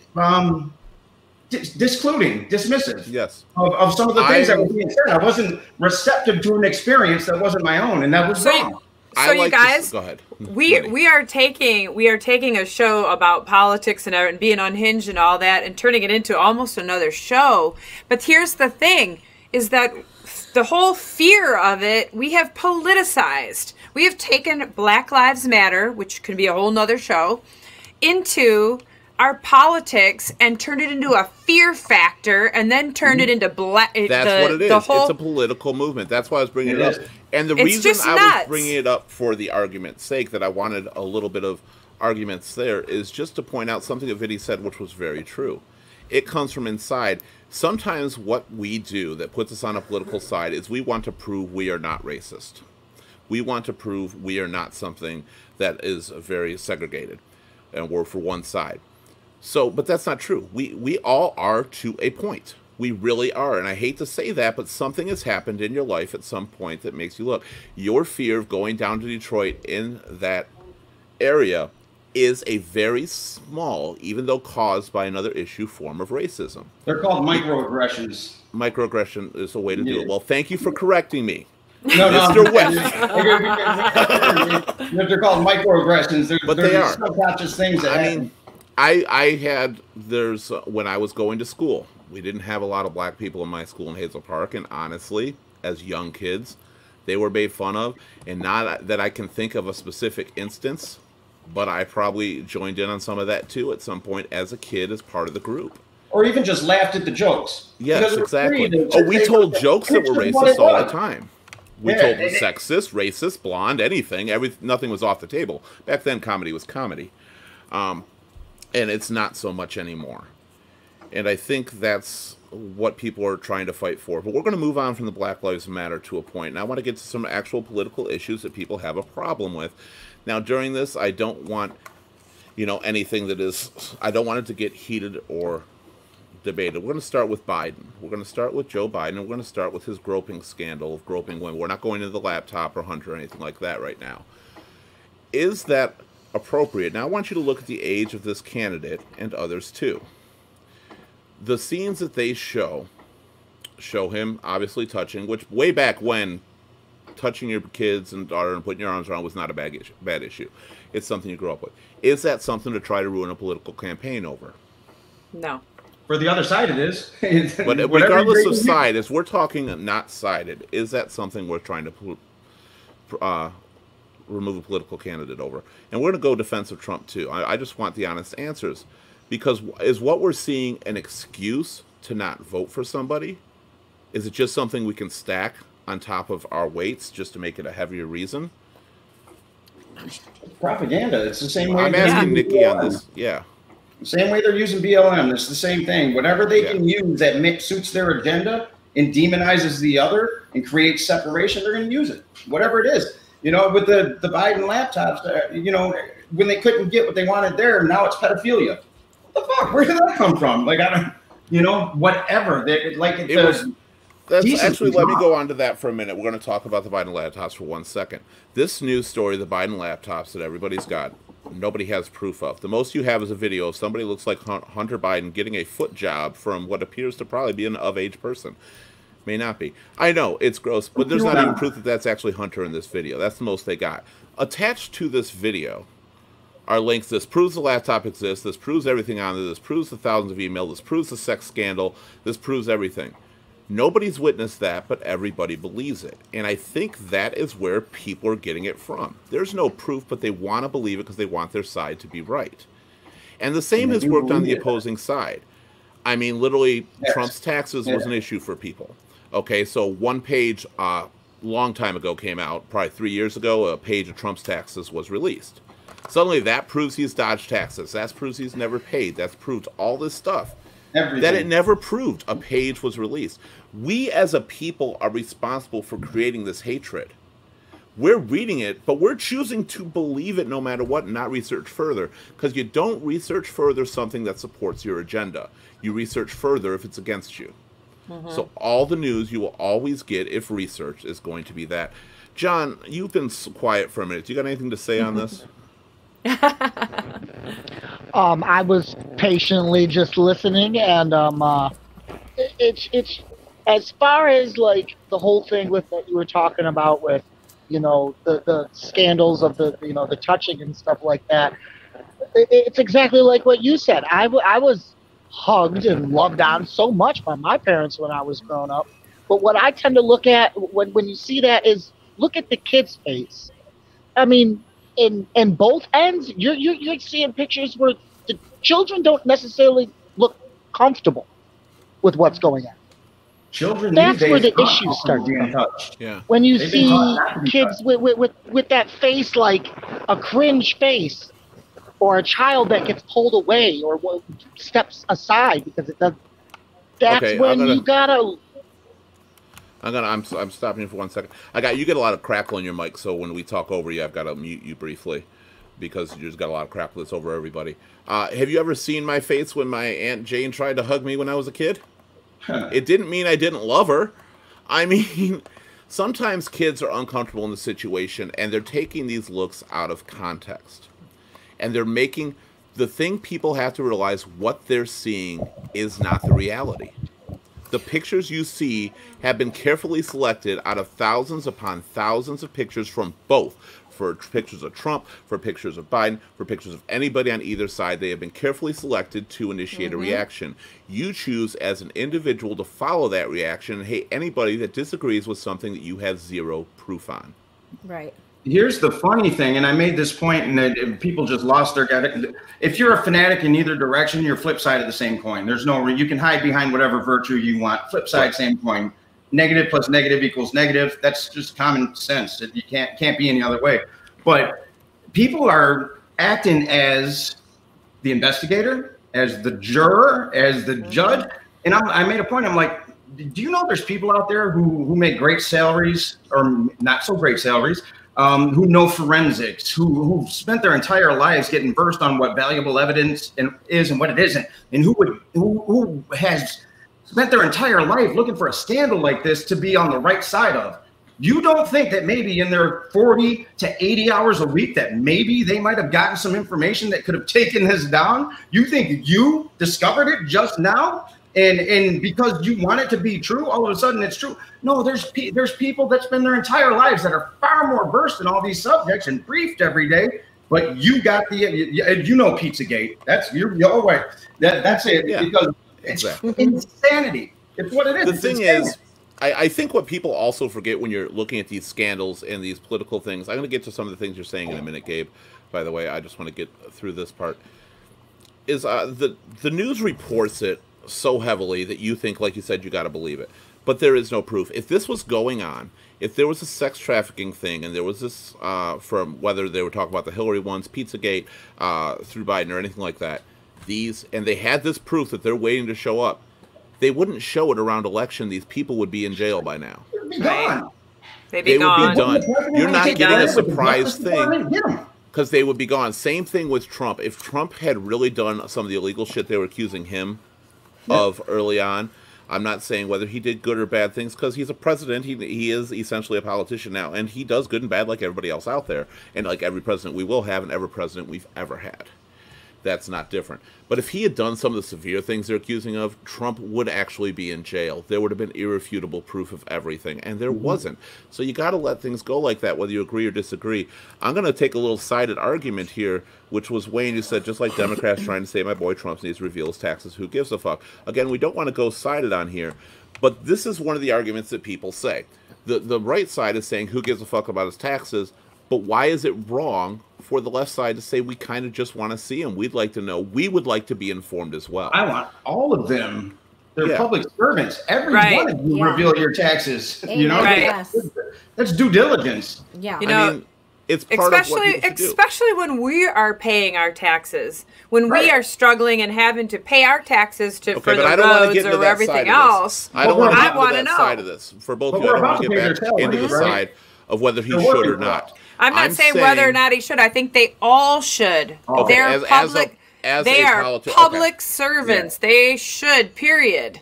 dismissive. Yes. Of some of the things that were being said. I wasn't receptive to an experience that wasn't my own, and that was wrong. So you guys, go ahead. we are taking a show about politics and being unhinged and all that and turning it into almost another show. But here's the thing is that the whole fear of it, we have politicized. We have taken Black Lives Matter, which can be a whole nother show, into our politics and turned it into a fear factor and then turned it into black. That's what it is. It's a political movement. That's why I was bringing it up. And the reason I was bringing it up for the argument's sake, that I wanted a little bit of arguments there, is just to point out something that Vinny said, which was very true. It comes from inside. Sometimes what we do that puts us on a political side is we want to prove we are not racist. We want to prove we are not something that is very segregated, and we're for one side. So, but that's not true. We all are to a point. We really are. And I hate to say that, but something has happened in your life at some point that makes you look. Your fear of going down to Detroit in that area is a very small, even though caused by another issue, form of racism. They're called microaggressions. Microaggression is a way to do it. Well, thank you for correcting me. No, Mr. West. They're called microaggressions. But they're they are. subconscious things that happen. When I was going to school, we didn't have a lot of black people in my school in Hazel Park, and honestly, as young kids, they were made fun of, and not that I can think of a specific instance, but I probably joined in on some of that too at some point as a kid as part of the group. Or even just laughed at the jokes. Yes, exactly. We told jokes that were racist all the time. We told them sexist, racist, blonde, anything. Nothing was off the table. Back then, comedy was comedy. And it's not so much anymore. And I think that's what people are trying to fight for. But we're going to move on from the Black Lives Matter to a point. And I want to get to some actual political issues that people have a problem with. Now, during this, I don't want, anything that is, I don't want it to get heated or debated. We're going to start with Biden. We're going to start with Joe Biden, and we're going to start with his groping scandal of groping women. We're not going into the laptop or Hunter or anything like that right now. Is that appropriate? Now, I want you to look at the age of this candidate and others too. The scenes that they show him obviously touching, which way back when, touching your kids and daughter and putting your arms around was not a bad issue. It's something you grew up with. Is that something to try to ruin a political campaign over? No. For the other side, it is. But regardless of side, as we're talking not sided, is that something we're trying to remove a political candidate over. And we're going to go defensive Trump too. I just want the honest answers, because is what we're seeing an excuse to not vote for somebody? Is it just something we can stack on top of our weights just to make it a heavier reason? Propaganda. It's the same way. I'm asking Nikki on this. Yeah. Same way they're using BLM. It's the same thing. Whatever they can use that suits their agenda and demonizes the other and creates separation, they're going to use it. Whatever it is. You know, with the Biden laptops, you know, when they couldn't get what they wanted there, now it's pedophilia. What the fuck? Where did that come from? Like, I don't, you know, whatever. Actually, let me go on to that for a minute. We're going to talk about the Biden laptops for 1 second. This news story, the Biden laptops that everybody's got, nobody has proof of. The most you have is a video of somebody who looks like Hunter Biden getting a foot job from what appears to probably be an of-age person. May not be. I know, it's gross, but there's not even proof that that's actually Hunter in this video. That's the most they got. Attached to this video are links. This proves the laptop exists. This proves everything on it. This proves the thousands of emails. This proves the sex scandal. This proves everything. Nobody's witnessed that, but everybody believes it. And I think that is where people are getting it from. There's no proof, but they want to believe it because they want their side to be right. And the same has worked on the opposing side. I mean, literally, Trump's taxes was an issue for people. Okay, so one page long time ago came out, probably 3 years ago, a page of Trump's taxes was released. Suddenly that proves he's dodged taxes. That proves he's never paid. That's proved all this stuff. Everything. That it never proved a page was released. We as a people are responsible for creating this hatred. We're reading it, but we're choosing to believe it no matter what and not research further, because you don't research further something that supports your agenda. You research further if it's against you. So all the news you will always get, if research, is going to be that. John, you've been quiet for a minute. Do you got anything to say on this? I was patiently just listening, and it's as far as like the whole thing with that you were talking about with, you know, the scandals of the touching and stuff like that. It's exactly like what you said. I was hugged and loved on so much by my parents when I was growing up. But what I tend to look at when you see that is look at the kid's face. I mean, in both ends, you're seeing pictures where the children don't necessarily look comfortable with what's going on. Children, that's where the issues start to come. Yeah. When you see kids with that face, like a cringe face, or a child that gets pulled away or steps aside because it does. That's okay, when you gotta. I'm stopping you for 1 second. You get a lot of crackle in your mic, so when we talk over you, I've got to mute you briefly because you just got a lot of crackle that's over everybody. Have you ever seen my face when my Aunt Jane tried to hug me when I was a kid? It didn't mean I didn't love her. I mean, sometimes kids are uncomfortable in the situation and they're taking these looks out of context. And they're making the thing people have to realize what they're seeing is not the reality. The pictures you see have been carefully selected out of thousands upon thousands of pictures from both. For pictures of Trump, for pictures of Biden, for pictures of anybody on either side. They have been carefully selected to initiate a reaction. You choose as an individual to follow that reaction and hate anybody that disagrees with something that you have zero proof on. Right. Here's the funny thing, and I made this point, and people just lost their gut. If you're a fanatic in either direction, you're flip side of the same coin. There's no, you can hide behind whatever virtue you want. Flip side, same coin. Negative plus negative equals negative. That's just common sense. You can't be any other way. But people are acting as the investigator, as the juror, as the judge. And I made a point. I'm like, do you know there's people out there who make great salaries or not so great salaries? Who know forensics, who spent their entire lives getting versed on what valuable evidence is and what it isn't, and who has spent their entire life looking for a scandal like this to be on the right side of. You don't think that maybe in their 40 to 80 hours a week that maybe they might have gotten some information that could have taken this down? You think you discovered it just now? And because you want it to be true, all of a sudden it's true. No, there's people that spend their entire lives that are far more versed in all these subjects and briefed every day. But you got Pizzagate. That's your way. That's it. Yeah, because it's insanity. It's what it is. The thing is, I think what people also forget when you're looking at these scandals and these political things, I'm going to get to some of the things you're saying in a minute, Gabe, by the way. I just want to get through this part. Is the news reports it so heavily that you think, like you said, you got to believe it. But there is no proof. If this was going on, if there was a sex trafficking thing, and there was this, from whether they were talking about the Hillary ones, Pizzagate, through Biden or anything like that, and they had this proof that they're waiting to show up, they wouldn't show it around election. These people would be in jail by now. They'd be gone. They would be done. You're not getting a surprise thing. Because they would be gone. Same thing with Trump. If Trump had really done some of the illegal shit they were accusing him of early on, I'm not saying whether he did good or bad things, because he's a president. He is essentially a politician now, and he does good and bad like everybody else out there, and like every president we will have and every president we've ever had. That's not different. But if he had done some of the severe things they're accusing of, Trump would actually be in jail. There would have been irrefutable proof of everything, and there wasn't. So you got to let things go like that, whether you agree or disagree. I'm going to take a little sided argument here, which was Wayne, who said, just like Democrats trying to say my boy Trump needs to reveal his taxes, who gives a fuck? Again, we don't want to go sided on here, but this is one of the arguments that people say. The right side is saying, who gives a fuck about his taxes? But why is it wrong for the left side to say we kind of just want to see them? We'd like to know. We would like to be informed as well. I want all of them. They're public servants. Every one of you reveal your taxes. Amen. You know, that's due diligence. Yeah. You know, I mean, it's part of what people should do. Especially when we are paying our taxes, when we are struggling and having to pay our taxes for the roads or everything else. I don't want to get into that know. side of this. For both of you, I don't want to get back into the side of whether he should or not. I'm not saying whether or not he should. I think they all should. Okay. They're public. They are public servants. Yeah. They should. Period.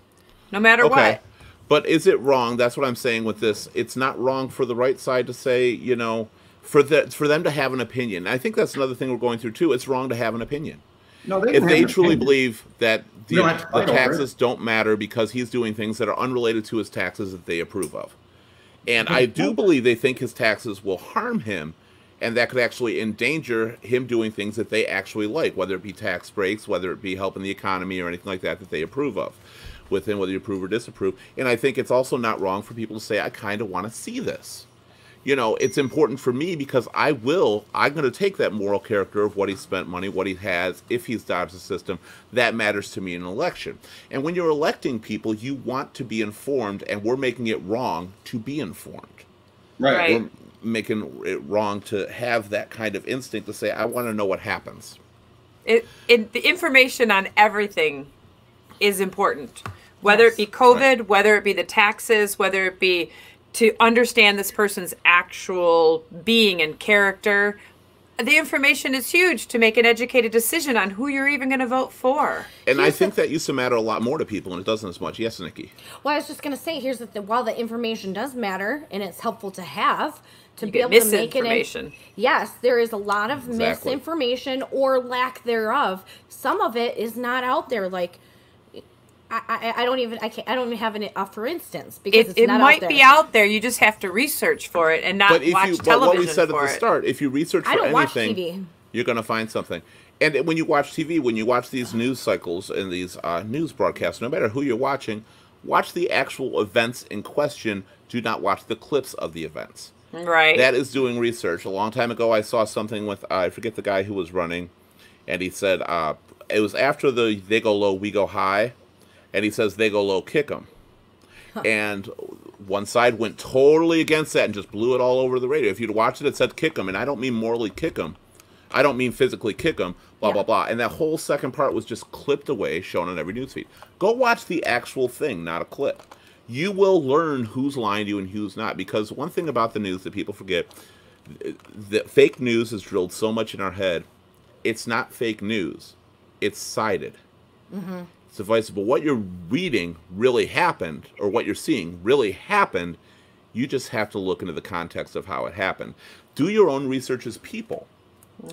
No matter what. But is it wrong? That's what I'm saying with this. It's not wrong for the right side to say, you know, for them to have an opinion. I think that's another thing we're going through too. It's wrong to have an opinion. No, if they truly believe that the taxes don't matter because he's doing things that are unrelated to his taxes that they approve of. And I do believe they think his taxes will harm him, and that could actually endanger him doing things that they actually like, whether it be tax breaks, whether it be helping the economy or anything like that that they approve of, with him, whether you approve or disapprove. And I think it's also not wrong for people to say, I kind of want to see this. You know, it's important for me because I'm going to take that moral character of what he spent money, what he has, if he's dodged the system. That matters to me in an election. And when you're electing people, you want to be informed, and we're making it wrong to be informed. Right. We're making it wrong to have that kind of instinct to say, I want to know what happens. The information on everything is important. Whether it be COVID, whether it be the taxes, whether it be to understand this person's actual being and character. The information is huge to make an educated decision on who you're even going to vote for. And I think that used to matter a lot more to people, and it doesn't as much. Yes, Nikki? Well, I was just going to say, here's the thing. While the information does matter, and it's helpful to have, to you be able to make it... Yes, there is a lot of misinformation or lack thereof. Some of it is not out there, like... I don't even have a for instance because it's not out there. It might be out there. You just have to research for it and not watch television. But what we said at the start, if you research for anything, you're going to find something. And when you watch TV, when you watch these news cycles and these news broadcasts, no matter who you're watching, watch the actual events in question. Do not watch the clips of the events. Right. That is doing research. A long time ago, I saw something with I forget the guy who was running, and he said it was after the "They Go Low, We Go High." And he says, they go low, kick them. And one side went totally against that and just blew it all over the radio. If you'd watched it, it said kick them. And I don't mean morally kick them. I don't mean physically kick them, blah, blah, blah. And that whole second part was just clipped away, shown on every newsfeed. Go watch the actual thing, not a clip. You will learn who's lying to you and who's not. Because one thing about the news that people forget, that fake news is drilled so much in our head. It's not fake news. It's sided. Mm-hmm. Suffice it, but what you're reading really happened, or what you're seeing really happened. You just have to look into the context of how it happened. Do your own research as people,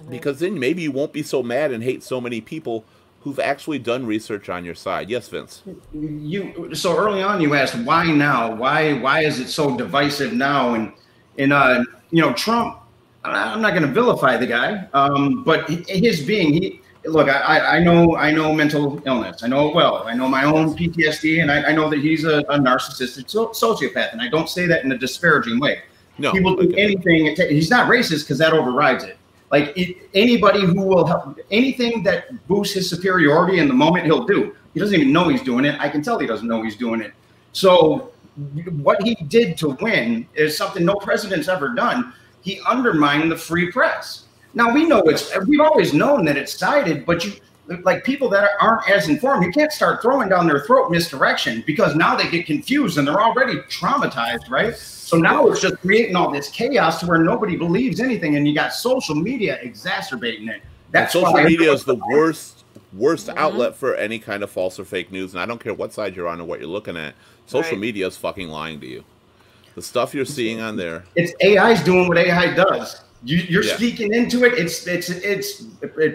because then maybe you won't be so mad and hate so many people who've actually done research on your side. Yes, Vince. So early on, you asked why now? Why is it so divisive now? And you know, Trump. I'm not going to vilify the guy, but his being look, I know mental illness. I know it well. I know my own PTSD, and I know that he's a narcissistic sociopath. And I don't say that in a disparaging way. No, he will do anything. He's not racist because that overrides it. Like anybody who will help, anything that boosts his superiority in the moment, he'll do. He doesn't even know he's doing it. I can tell he doesn't know he's doing it. So what he did to win is something no president's ever done. He undermined the free press. Now we know we've always known that it's sided, but like people that aren't as informed, you can't start throwing down their throat misdirection, because now they get confused and they're already traumatized, right? So now it's just creating all this chaos to where nobody believes anything, and you got social media exacerbating it. That's social media is the worst outlet for any kind of false or fake news, and I don't care what side you're on or what you're looking at. Social media is fucking lying to you. The stuff you're seeing on there. It's AI's doing what AI does. You're speaking into it. It's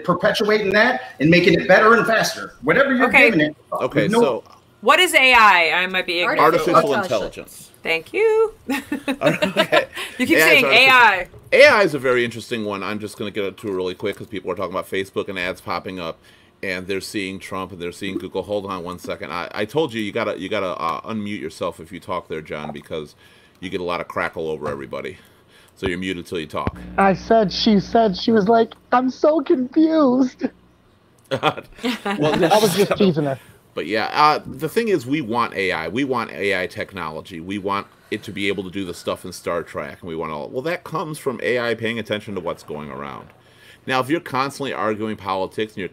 perpetuating that and making it better and faster. Whatever you're giving it. Okay, so what is AI? I might be ignorant. Artificial intelligence. Thank you. Okay. You keep saying AI. AI is a very interesting one. I'm just going to get to it really quick because people are talking about Facebook and ads popping up, and they're seeing Trump and they're seeing Google. Hold on one second. I told you gotta unmute yourself if you talk there, John, because you get a lot of crackle over everybody. So you're muted till you talk. She said, she was like, I'm so confused. Well, I was just teasing her. But yeah, the thing is, we want AI. We want AI technology. We want it to be able to do the stuff in Star Trek, and we want all. Well, that comes from AI paying attention to what's going around. Now, if you're constantly arguing politics and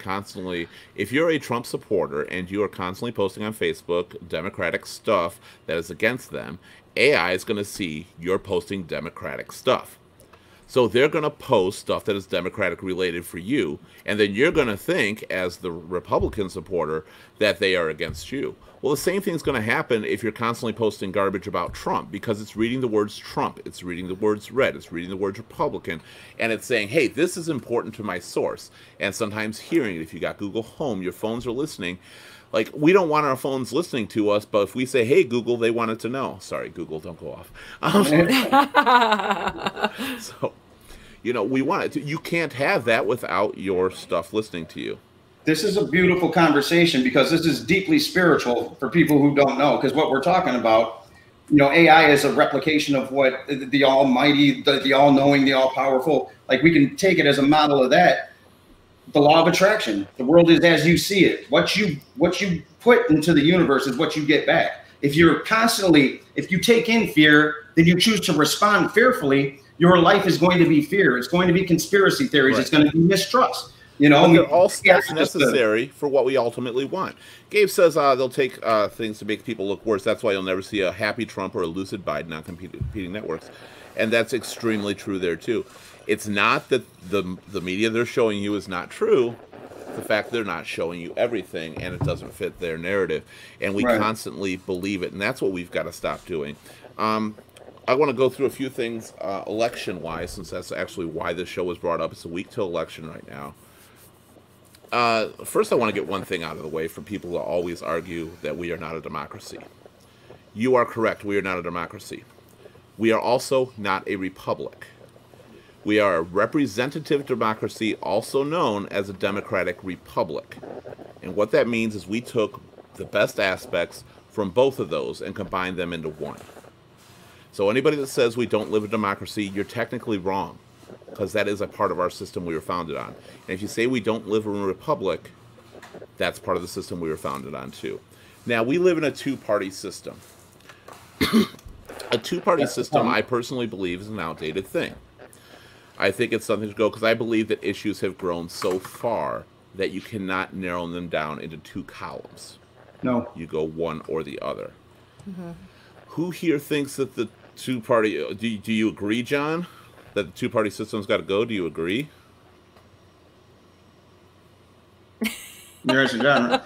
if you're a Trump supporter and you are constantly posting on Facebook Democratic stuff that is against them, AI is going to see you're posting Democratic stuff. So they're going to post stuff that is Democratic related for you, and then you're going to think, as the Republican supporter, that they are against you. Well, the same thing's going to happen if you're constantly posting garbage about Trump, because it's reading the words Trump, it's reading the words red, it's reading the words Republican, and it's saying, hey, this is important to my source. And sometimes hearing it, if you got Google Home, your phones are listening. Like, we don't want our phones listening to us, but if we say, hey, Google, they want it to know. Sorry, Google, don't go off. So, we want it to. You can't have that without your stuff listening to you. This is a beautiful conversation, because this is deeply spiritual for people who don't know, because what we're talking about, AI is a replication of what the almighty, the all-knowing, the all-powerful, like we can take it as a model of that. The law of attraction. The world is as you see it. What you put into the universe is what you get back. If you take in fear, then you choose to respond fearfully, your life is going to be fear. It's going to be conspiracy theories. Right. It's going to be mistrust. They're all steps necessary for what we ultimately want. Gabe says they'll take things to make people look worse. That's why you'll never see a happy Trump or a lucid Biden on competing networks. And that's extremely true there, too. It's not that the media they're showing you is not true. The fact they're not showing you everything, and it doesn't fit their narrative. And we constantly believe it, and that's what we've got to stop doing. I want to go through a few things election-wise, since that's actually why this show was brought up. It's a week till election right now. First, I want to get one thing out of the way for people who always argue that we are not a democracy. You are correct. We are not a democracy. We are also not a republic. We are a representative democracy, also known as a democratic republic. And what that means is we took the best aspects from both of those and combined them into one. So anybody that says we don't live in democracy, you're technically wrong, because that is a part of our system we were founded on. And if you say we don't live in a republic, that's part of the system we were founded on too. Now, we live in a two-party system. A two-party system, I personally believe, is an outdated thing. I think it's something to go, because I believe that issues have grown so far that you cannot narrow them down into two columns. No. You go one or the other. Mm-hmm. Who here thinks that the two-party... Do you agree, John, that the two-party system's got to go? Do you agree? You're asking John.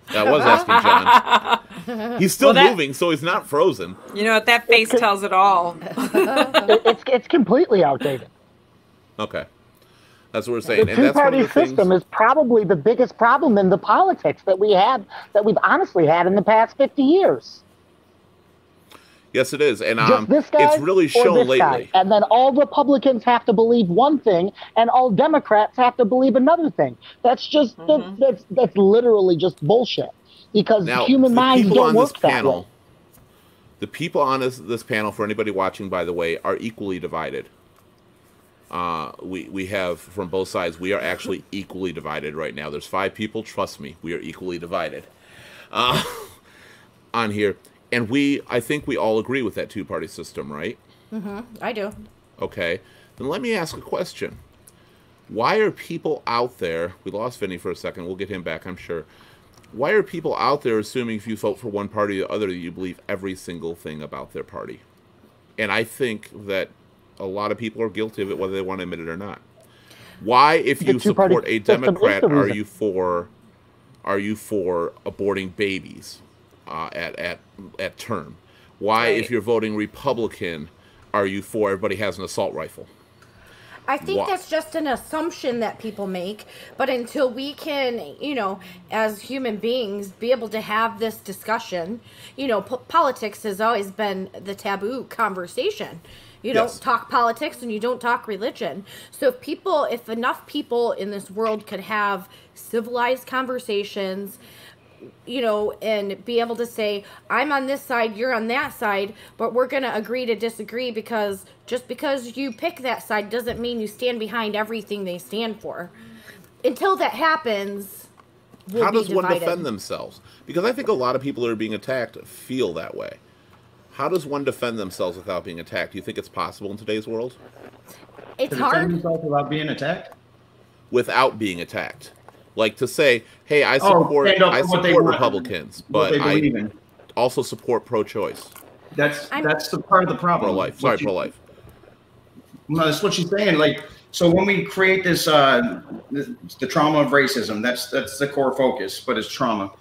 I was asking John. He's still moving, so he's not frozen. You know what? That face tells it all. It's completely outdated. Okay. That's what we're saying. The two-party system is probably the biggest problem in the politics that we've honestly had in the past 50 years. Yes, it is, and Just this guy it's really or shown this lately. guy. And then all Republicans have to believe one thing, and all Democrats have to believe another thing. That's just that's literally just bullshit. Because Now, human the minds people don't on this work that way. panel, the people on this panel, for anybody watching, by the way, are equally divided. We have from both sides. We are actually equally divided right now. There's 5 people. Trust me, we are equally divided on here. And I think we all agree with that 2-party system, right? I do. Okay. Then let me ask a question. Why are people out there... We lost Vinny for a second. We'll get him back, I'm sure. Why are people out there assuming if you vote for one party or the other, you believe every single thing about their party? And I think that a lot of people are guilty of it, whether they want to admit it or not. Why, if you support a Democrat, are you for aborting babies at term? Why, if you're voting Republican, are you for everybody has an assault rifle? I think that's just an assumption that people make, but until we can, as human beings, be able to have this discussion, politics has always been the taboo conversation. You don't talk politics and you don't talk religion. So if enough people in this world could have civilized conversations, and be able to say, I'm on this side, you're on that side, but we're going to agree to disagree, because just because you pick that side doesn't mean you stand behind everything they stand for. Until that happens, we'll How be does one divided. defend themselves? Because I think a lot of people that are being attacked feel that way. How does one defend themselves without being attacked? Do you think it's possible in today's world? It's To defend hard. himself without being attacked? Without being attacked. Like to say, hey, I support Republicans, but I also support pro-choice. That's the part of the problem. Pro-life. Sorry, pro-life. No, that's what she's saying. Like, so when we create this, the trauma of racism, that's the core focus, but it's trauma.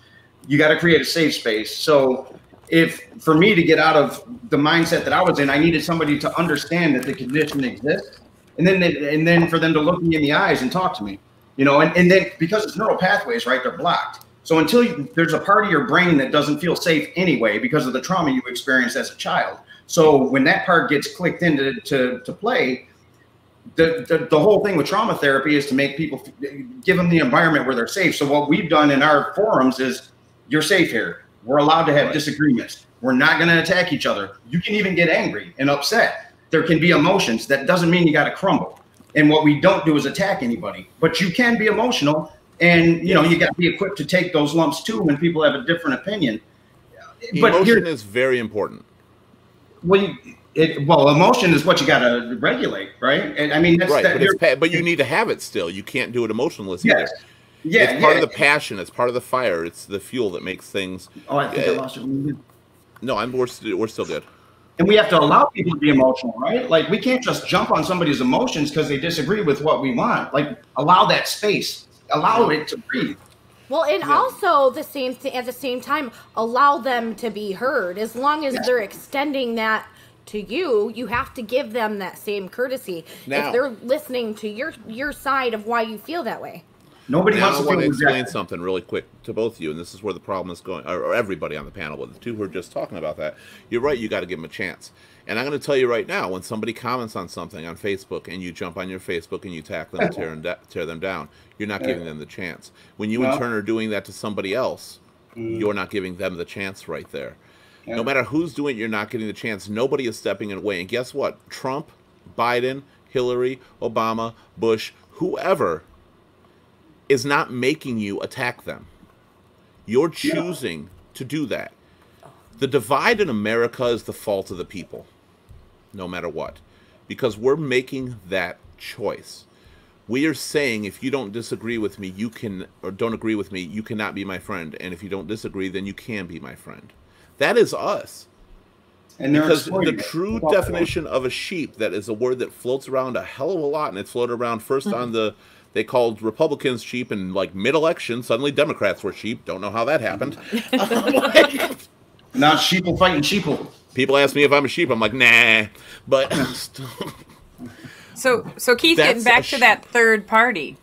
You got to create a safe space. So if for me to get out of the mindset that I was in, I needed somebody to understand that the condition exists, and then for them to look me in the eyes and talk to me. And then because it's neural pathways, right, they're blocked. So until there's a part of your brain that doesn't feel safe anyway because of the trauma you experienced as a child. So when that part gets clicked into to play, the whole thing with trauma therapy is to make people, give them the environment where they're safe. So what we've done in our forums is, you're safe here. We're allowed to have disagreements. We're not going to attack each other. You can even get angry and upset. There can be emotions. That doesn't mean you got to crumble. And what we don't do is attack anybody, but you can be emotional, and you got to be equipped to take those lumps too when people have a different opinion. Emotion is very important. Well, emotion is what you got to regulate, right? And I mean, that's right. But you need to have it still. You can't do it emotionless either. Yeah, it's part of the passion. It's part of the fire. It's the fuel that makes things. Oh, I think I lost you. No, we're still good. And we have to allow people to be emotional, right? Like, we can't just jump on somebody's emotions because they disagree with what we want. Like, allow that space. Allow it to breathe. Well, and also at the same time, allow them to be heard. As long as they're extending that to you, you have to give them that same courtesy. Now, if they're listening to your side of why you feel that way. Nobody wants to I want to explain something really quick to both of you, and this is where the problem is going, or everybody on the panel, but the two who are just talking about that. You're right, you got to give them a chance. And I'm going to tell you right now, when somebody comments on something on Facebook, and you jump on your Facebook and you tackle them and tear them down, you're not giving them the chance. When you in turn are doing that to somebody else, you're not giving them the chance right there. Yeah. No matter who's doing it, you're not getting the chance. Nobody is stepping in away. And guess what? Trump, Biden, Hillary, Obama, Bush, whoever is not making you attack them. You're choosing to do that. The divide in America is the fault of the people, no matter what, because we're making that choice. We are saying, if you don't disagree with me, you can, or don't agree with me, you cannot be my friend. And if you don't disagree, then you can be my friend. That is us. And because the true definition of a sheep, that is a word that floats around a hell of a lot, and it's floated around first on the, they called Republicans sheep, and like mid-election, suddenly Democrats were sheep. Don't know how that happened. Now sheeple fighting sheeple. People ask me if I'm a sheep. I'm like, nah. But so Keith, getting back to that third party.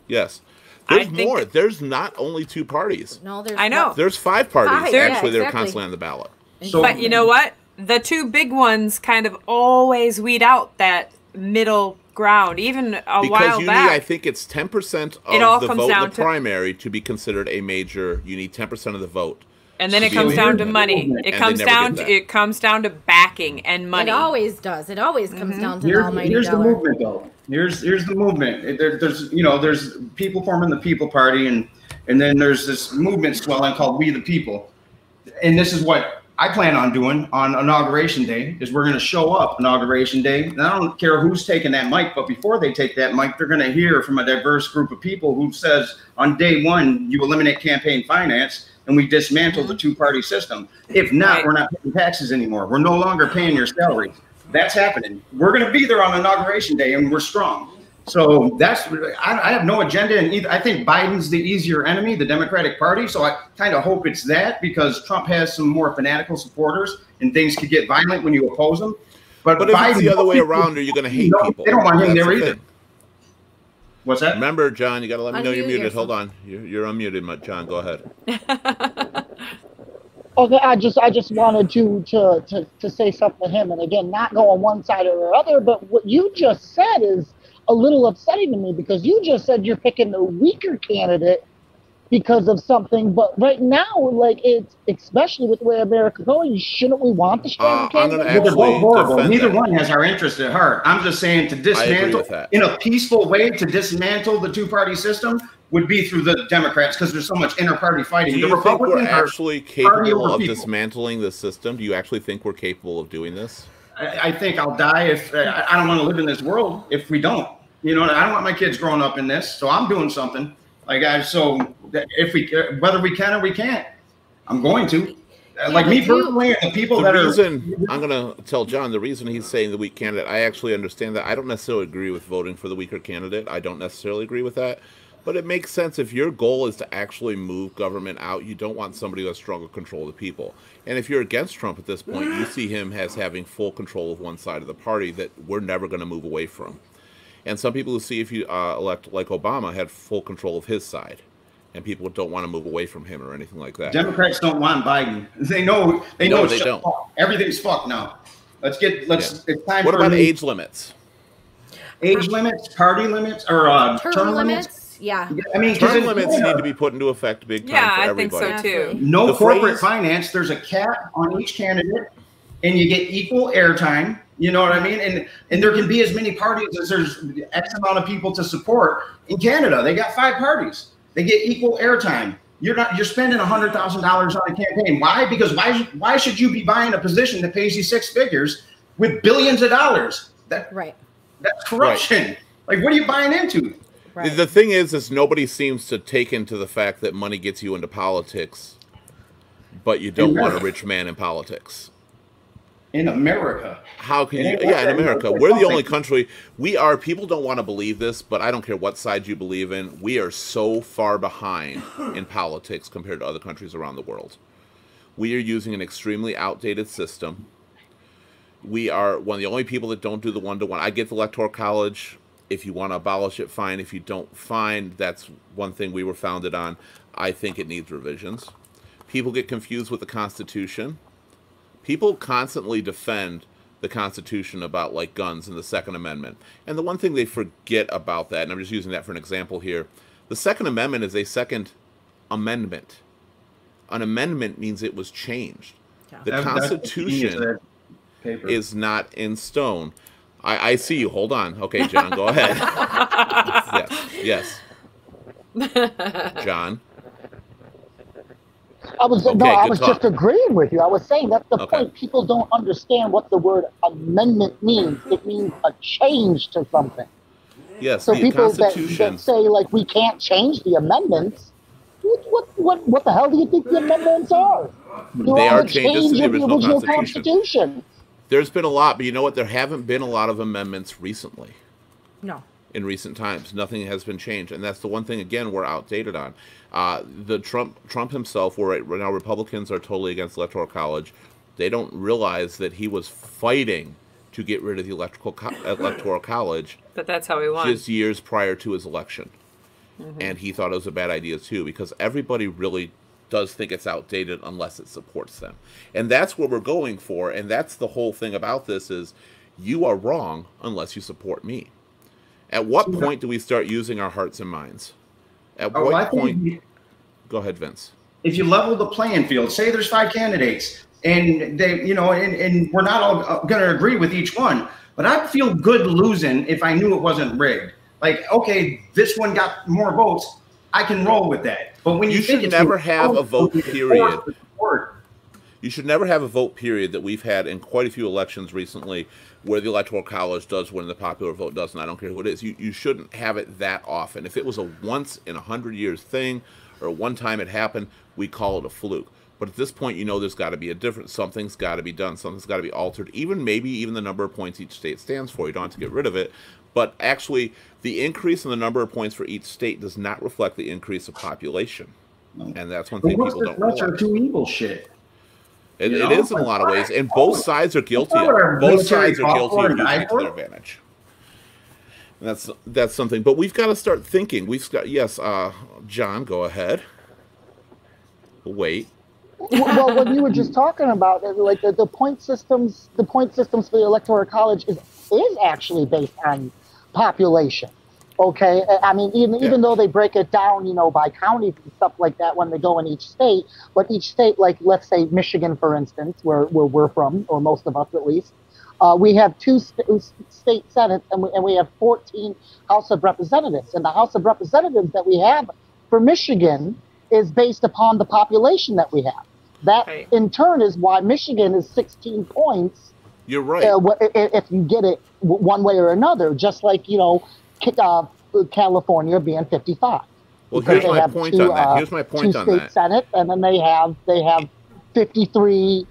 Yes. There's more. There's not only two parties. No, there's I know. There's 5 parties, actually, exactly. that are constantly on the ballot. So, but you know what? the two big ones kind of always weed out that middle ground. Even a while you back, need, I think it's 10% It all of the comes vote in down the to- primary to be considered a major. You need 10% of the vote. and then it So comes you- down to money. And they never get that. It comes down to backing and money. It always does. It always comes down to the almighty Here's the dollar. movement, though. Here's the movement. There's people forming the People Party, and then there's this movement swelling called We the People, and this is what I plan on doing on Inauguration Day. Is we're going to show up Inauguration Day, and I don't care who's taking that mic, but before they take that mic, they're going to hear from a diverse group of people who says on day one you eliminate campaign finance and we dismantle the two-party system. If not, we're not paying taxes anymore. We're no longer paying your salaries. That's happening. We're going to be there on Inauguration Day, and we're strong. So I have no agenda, and I think Biden's the easier enemy, the Democratic Party. So I kind of hope it's that, because Trump has some more fanatical supporters, and things could get violent when you oppose them. But if Biden, it's the other way around, are you going to hate people? They don't want him That's there the either. thing. What's that? Remember, John, you got to let me know you're Unmute muted. yourself. Hold on, you're unmuted, John. Go ahead. Okay, I just wanted to say something to him, and again, not go on one side or the other, but what you just said is a little upsetting to me, because you just said you're picking the weaker candidate because of something, but right now, like, it's, especially with the way America's going, shouldn't we want the stronger I'm going candidate? to They're actually both horrible. defend Neither that. one has our interest at heart. I'm just saying to I agree dismantle with that. in a peaceful way, to dismantle the two-party system would be through the Democrats, because there's so much inter-party fighting. Do The you think we're Republicans are actually party capable over of people. dismantling the system? Do you actually think we're capable of doing this? I think I'll die if I don't want to live in this world if we don't. I don't want my kids growing up in this, so I'm doing something. So if we, whether we can or we can't, I'm going to. Like me personally, and the people The that reason I'm going to tell John, the reason he's saying the weak candidate, I actually understand that. I don't necessarily agree with voting for the weaker candidate. I don't necessarily agree with that. But it makes sense. If your goal is to actually move government out, you don't want somebody who has stronger control of the people. And if you're against Trump at this point, you see him as having full control of one side of the party that we're never going to move away from. And some people who see if you elect like Obama had full control of his side, and people don't want to move away from him or anything like that. Democrats don't want Biden. They know they it's don't. fucked. Everything's fucked now. It's time What for about age limits? age limits, party limits, or Term limits? Yeah. I mean, Term limits need to be put into effect big time for I everybody. think so too. No The corporate phrase- finance. There's a cap on each candidate, and you get equal airtime. You know what I mean? And there can be as many parties as there's X amount of people to support. In Canada, they got 5 parties. They get equal airtime. You're spending $100,000 on a campaign. Why? Because why should you be buying a position that pays you 6 figures with billions of dollars? Right. That's corruption. Right. Like, what are you buying into? Right. The thing is nobody seems to take into the fact that money gets you into politics, but you don't want a rich man in politics. In America. How can you? Yeah, in America. We're the only country. People don't want to believe this, but I don't care what side you believe in. We are so far behind in politics compared to other countries around the world. We are using an extremely outdated system. We are one of the only people that don't do the one-to-one. I get the Electoral College. If you want to abolish it, fine. If you don't, fine. That's one thing we were founded on. I think it needs revisions. People get confused with the Constitution. People constantly defend the Constitution about, like, guns and the Second Amendment. And the one thing they forget about that, and I'm just using that for an example here, the Second Amendment is a second amendment. An amendment means it was changed. Yeah. The Constitution is not in stone. I see you. Hold on. Okay, John, go ahead. Yes. John? I was just agreeing with you. I was saying that's the point. People don't understand what the word amendment means. It means a change to something. Yes, so the people Constitution. that say, like, we can't change the amendments, what the hell do you think the amendments are? They are changes to the original Constitution. There's been a lot, but you know what? There haven't been a lot of amendments recently. No. In recent times, nothing has been changed, and that's the one thing again we're outdated on. The Trump himself, where right now Republicans are totally against the Electoral College, they don't realize that he was fighting to get rid of the Electoral College. But that's how he won. Just years prior to his election, and he thought it was a bad idea too, because everybody really does think it's outdated unless it supports them. And that's what we're going for, and that's the whole thing about this is you are wrong unless you support me. At what point do we start using our hearts and minds? At what point? Go ahead, Vince. If you level the playing field, say there's 5 candidates, and they, and we're not all going to agree with each one, but I'd feel good losing if I knew it wasn't rigged. Like, okay, this one got more votes, I can roll with that. But when you should never have a vote period. You should never have a vote period that we've had in quite a few elections recently where the Electoral College does win, the popular vote doesn't. I don't care who it is. You shouldn't have it that often. If it was a once in 100 years thing or one time it happened, we call it a fluke. But at this point, there's got to be a difference. Something's got to be done. Something's got to be altered. Maybe even the number of points each state stands for. You don't have to get rid of it. But actually, the increase in the number of points for each state does not reflect the increase of population. And that's one thing people don't realize. Are too evil shit. It is in a lot of ways, and both sides are guilty. Both sides are guilty of using it to their advantage. And that's something. But we've got to start thinking. John, go ahead. Wait. Well, what you were just talking about, like the point systems for the Electoral College is actually based on population. Okay, I mean, even though they break it down, by counties and stuff like that when they go in each state, but each state, like let's say Michigan, for instance, where we're from, or most of us at least, we have 2 state senates and we have 14 House of Representatives, and the House of Representatives that we have for Michigan is based upon the population that we have. That in turn is why Michigan is 16 points. You're right. If you get it one way or another, just like California being 55. Well, here's my point on that. Here's my point on that. 2 state Senate, and then they have 53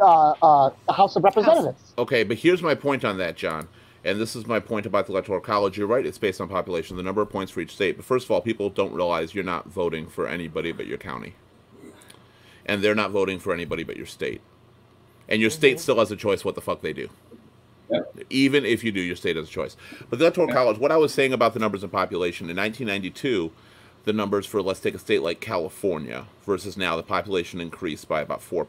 House of Representatives. Okay, but here's my point on that, John. And this is my point about the Electoral College. You're right, it's based on population, the number of points for each state. But first of all, people don't realize you're not voting for anybody but your county. And they're not voting for anybody but your state. And your state still has a choice what the fuck they do. Yep. Even if you do, your state has a choice. But the Electoral College, what I was saying about the numbers of population, in 1992, the numbers for, let's take a state like California, versus now, the population increased by about 4%,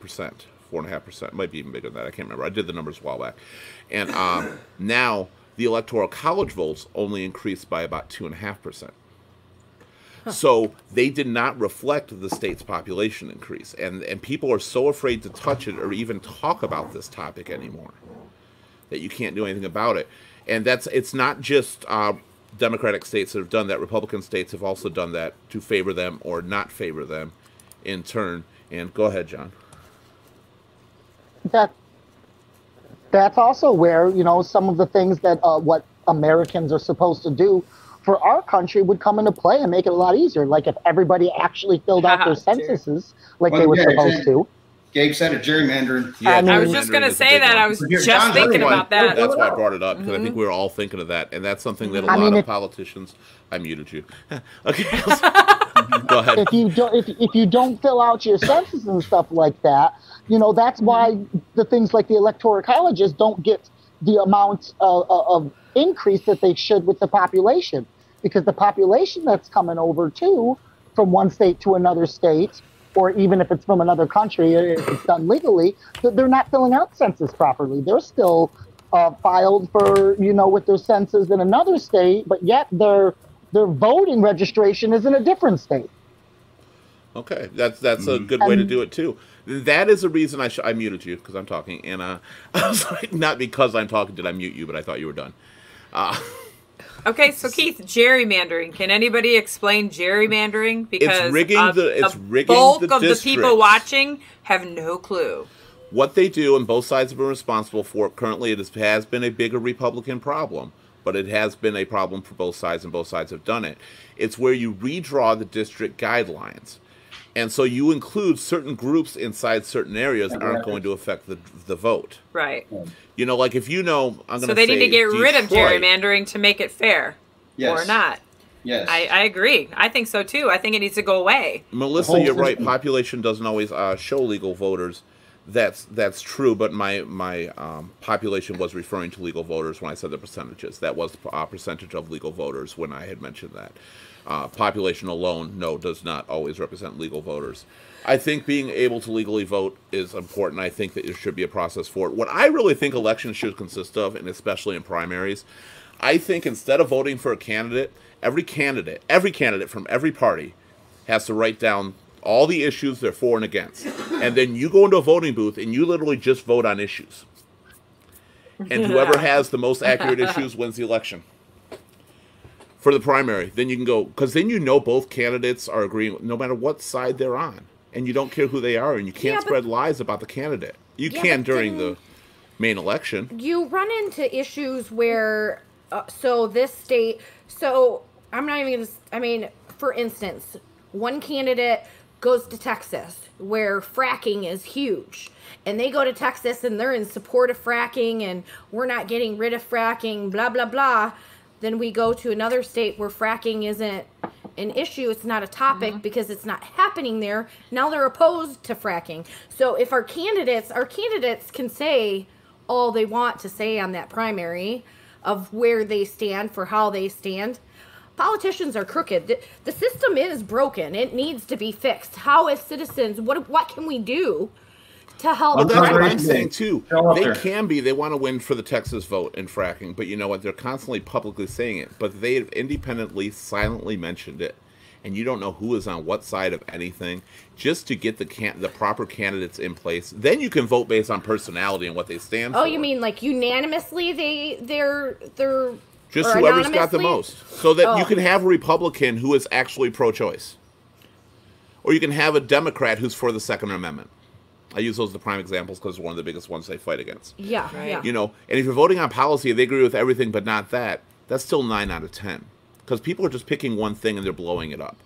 4.5%. It might be even bigger than that. I can't remember. I did the numbers a while back. And now, the Electoral College votes only increased by about 2.5%. So they did not reflect the state's population increase. And people are so afraid to touch it or even talk about this topic anymore that you can't do anything about it. And it's not just Democratic states that have done that. Republican states have also done that to favor them or not favor them in turn. And go ahead, John. That's also where, some of the things that what Americans are supposed to do for our country would come into play and make it a lot easier. Like if everybody actually filled out their censuses like they were supposed to. Gabe said it, gerrymandering. Yeah, I was just going to say that. I was just thinking about that. That's why I brought it up, because I think we were all thinking of that. And that's something that a lot of politicians... I muted you. Okay. Go ahead. If you don't fill out your census and stuff like that, that's why the things like the Electoral Colleges don't get the amount of increase that they should with the population. Because the population that's coming over, too, from one state to another state, or even if it's from another country, if it's done legally, they're not filling out census properly. They're still filed for, with their census in another state, but yet their voting registration is in a different state. Okay, that's a good way to do it too. That is a reason I muted you, because I'm talking, and I was like, not because I'm talking did I mute you, but I thought you were done. Okay, so Keith, gerrymandering. Can anybody explain gerrymandering? Because it's rigging the bulk of the people watching have no clue. What they do, and both sides have been responsible for it. Currently, it has been a bigger Republican problem, but it has been a problem for both sides, and both sides have done it. It's where you redraw the district guidelines. And so you include certain groups inside certain areas that aren't going to affect the vote. Right. Like if I'm going to say So they need to get rid of Detroit, gerrymandering to make it fair. Yes. Or not. Yes. I agree. I think so too. I think it needs to go away. Melissa, you're right. Population doesn't always show legal voters That's true, but my population was referring to legal voters when I said the percentages. That was a percentage of legal voters when I had mentioned that. Population alone, no, does not always represent legal voters. I think being able to legally vote is important. I think that there should be a process for it. What I really think elections should consist of, and especially in primaries, I think instead of voting for a candidate, every candidate from every party has to write down all the issues they're for and against. And then you go into a voting booth and you literally just vote on issues. And whoever has the most accurate issues wins the election. For the primary, then you can go, because then you know both candidates are agreeing, no matter what side they're on. And you don't care who they are, and you can't spread lies about the candidate. You can during the main election. You run into issues where, so this state, so I'm not even going to, I mean, for instance, one candidate goes to Texas where fracking is huge. And they go to Texas and they're in support of fracking and we're not getting rid of fracking, blah, blah, blah. Then we go to another state where fracking isn't an issue. It's not a topic because it's not happening there. Now they're opposed to fracking. So if our candidates can say all they want to say on that primary of where they stand for how they stand. Politicians are crooked. The system is broken. It needs to be fixed. How as citizens, what can we do to help? Well, that's what I'm saying too. They want to win for the Texas vote in fracking, but you know what? They're constantly publicly saying it, but they've independently, silently mentioned it. And you don't know who is on what side of anything, just to get the proper candidates in place. Then you can vote based on personality and what they stand for. Oh, you mean like unanimously they're just whoever's got the most. So that you can have a Republican who is actually pro-choice. Or you can have a Democrat who's for the Second Amendment. I use those as the prime examples because they're one of the biggest ones they fight against. Yeah, right. Yeah. You know, and if you're voting on policy, they agree with everything but not that, that's still 9 out of 10. Because people are just picking one thing and they're blowing it up.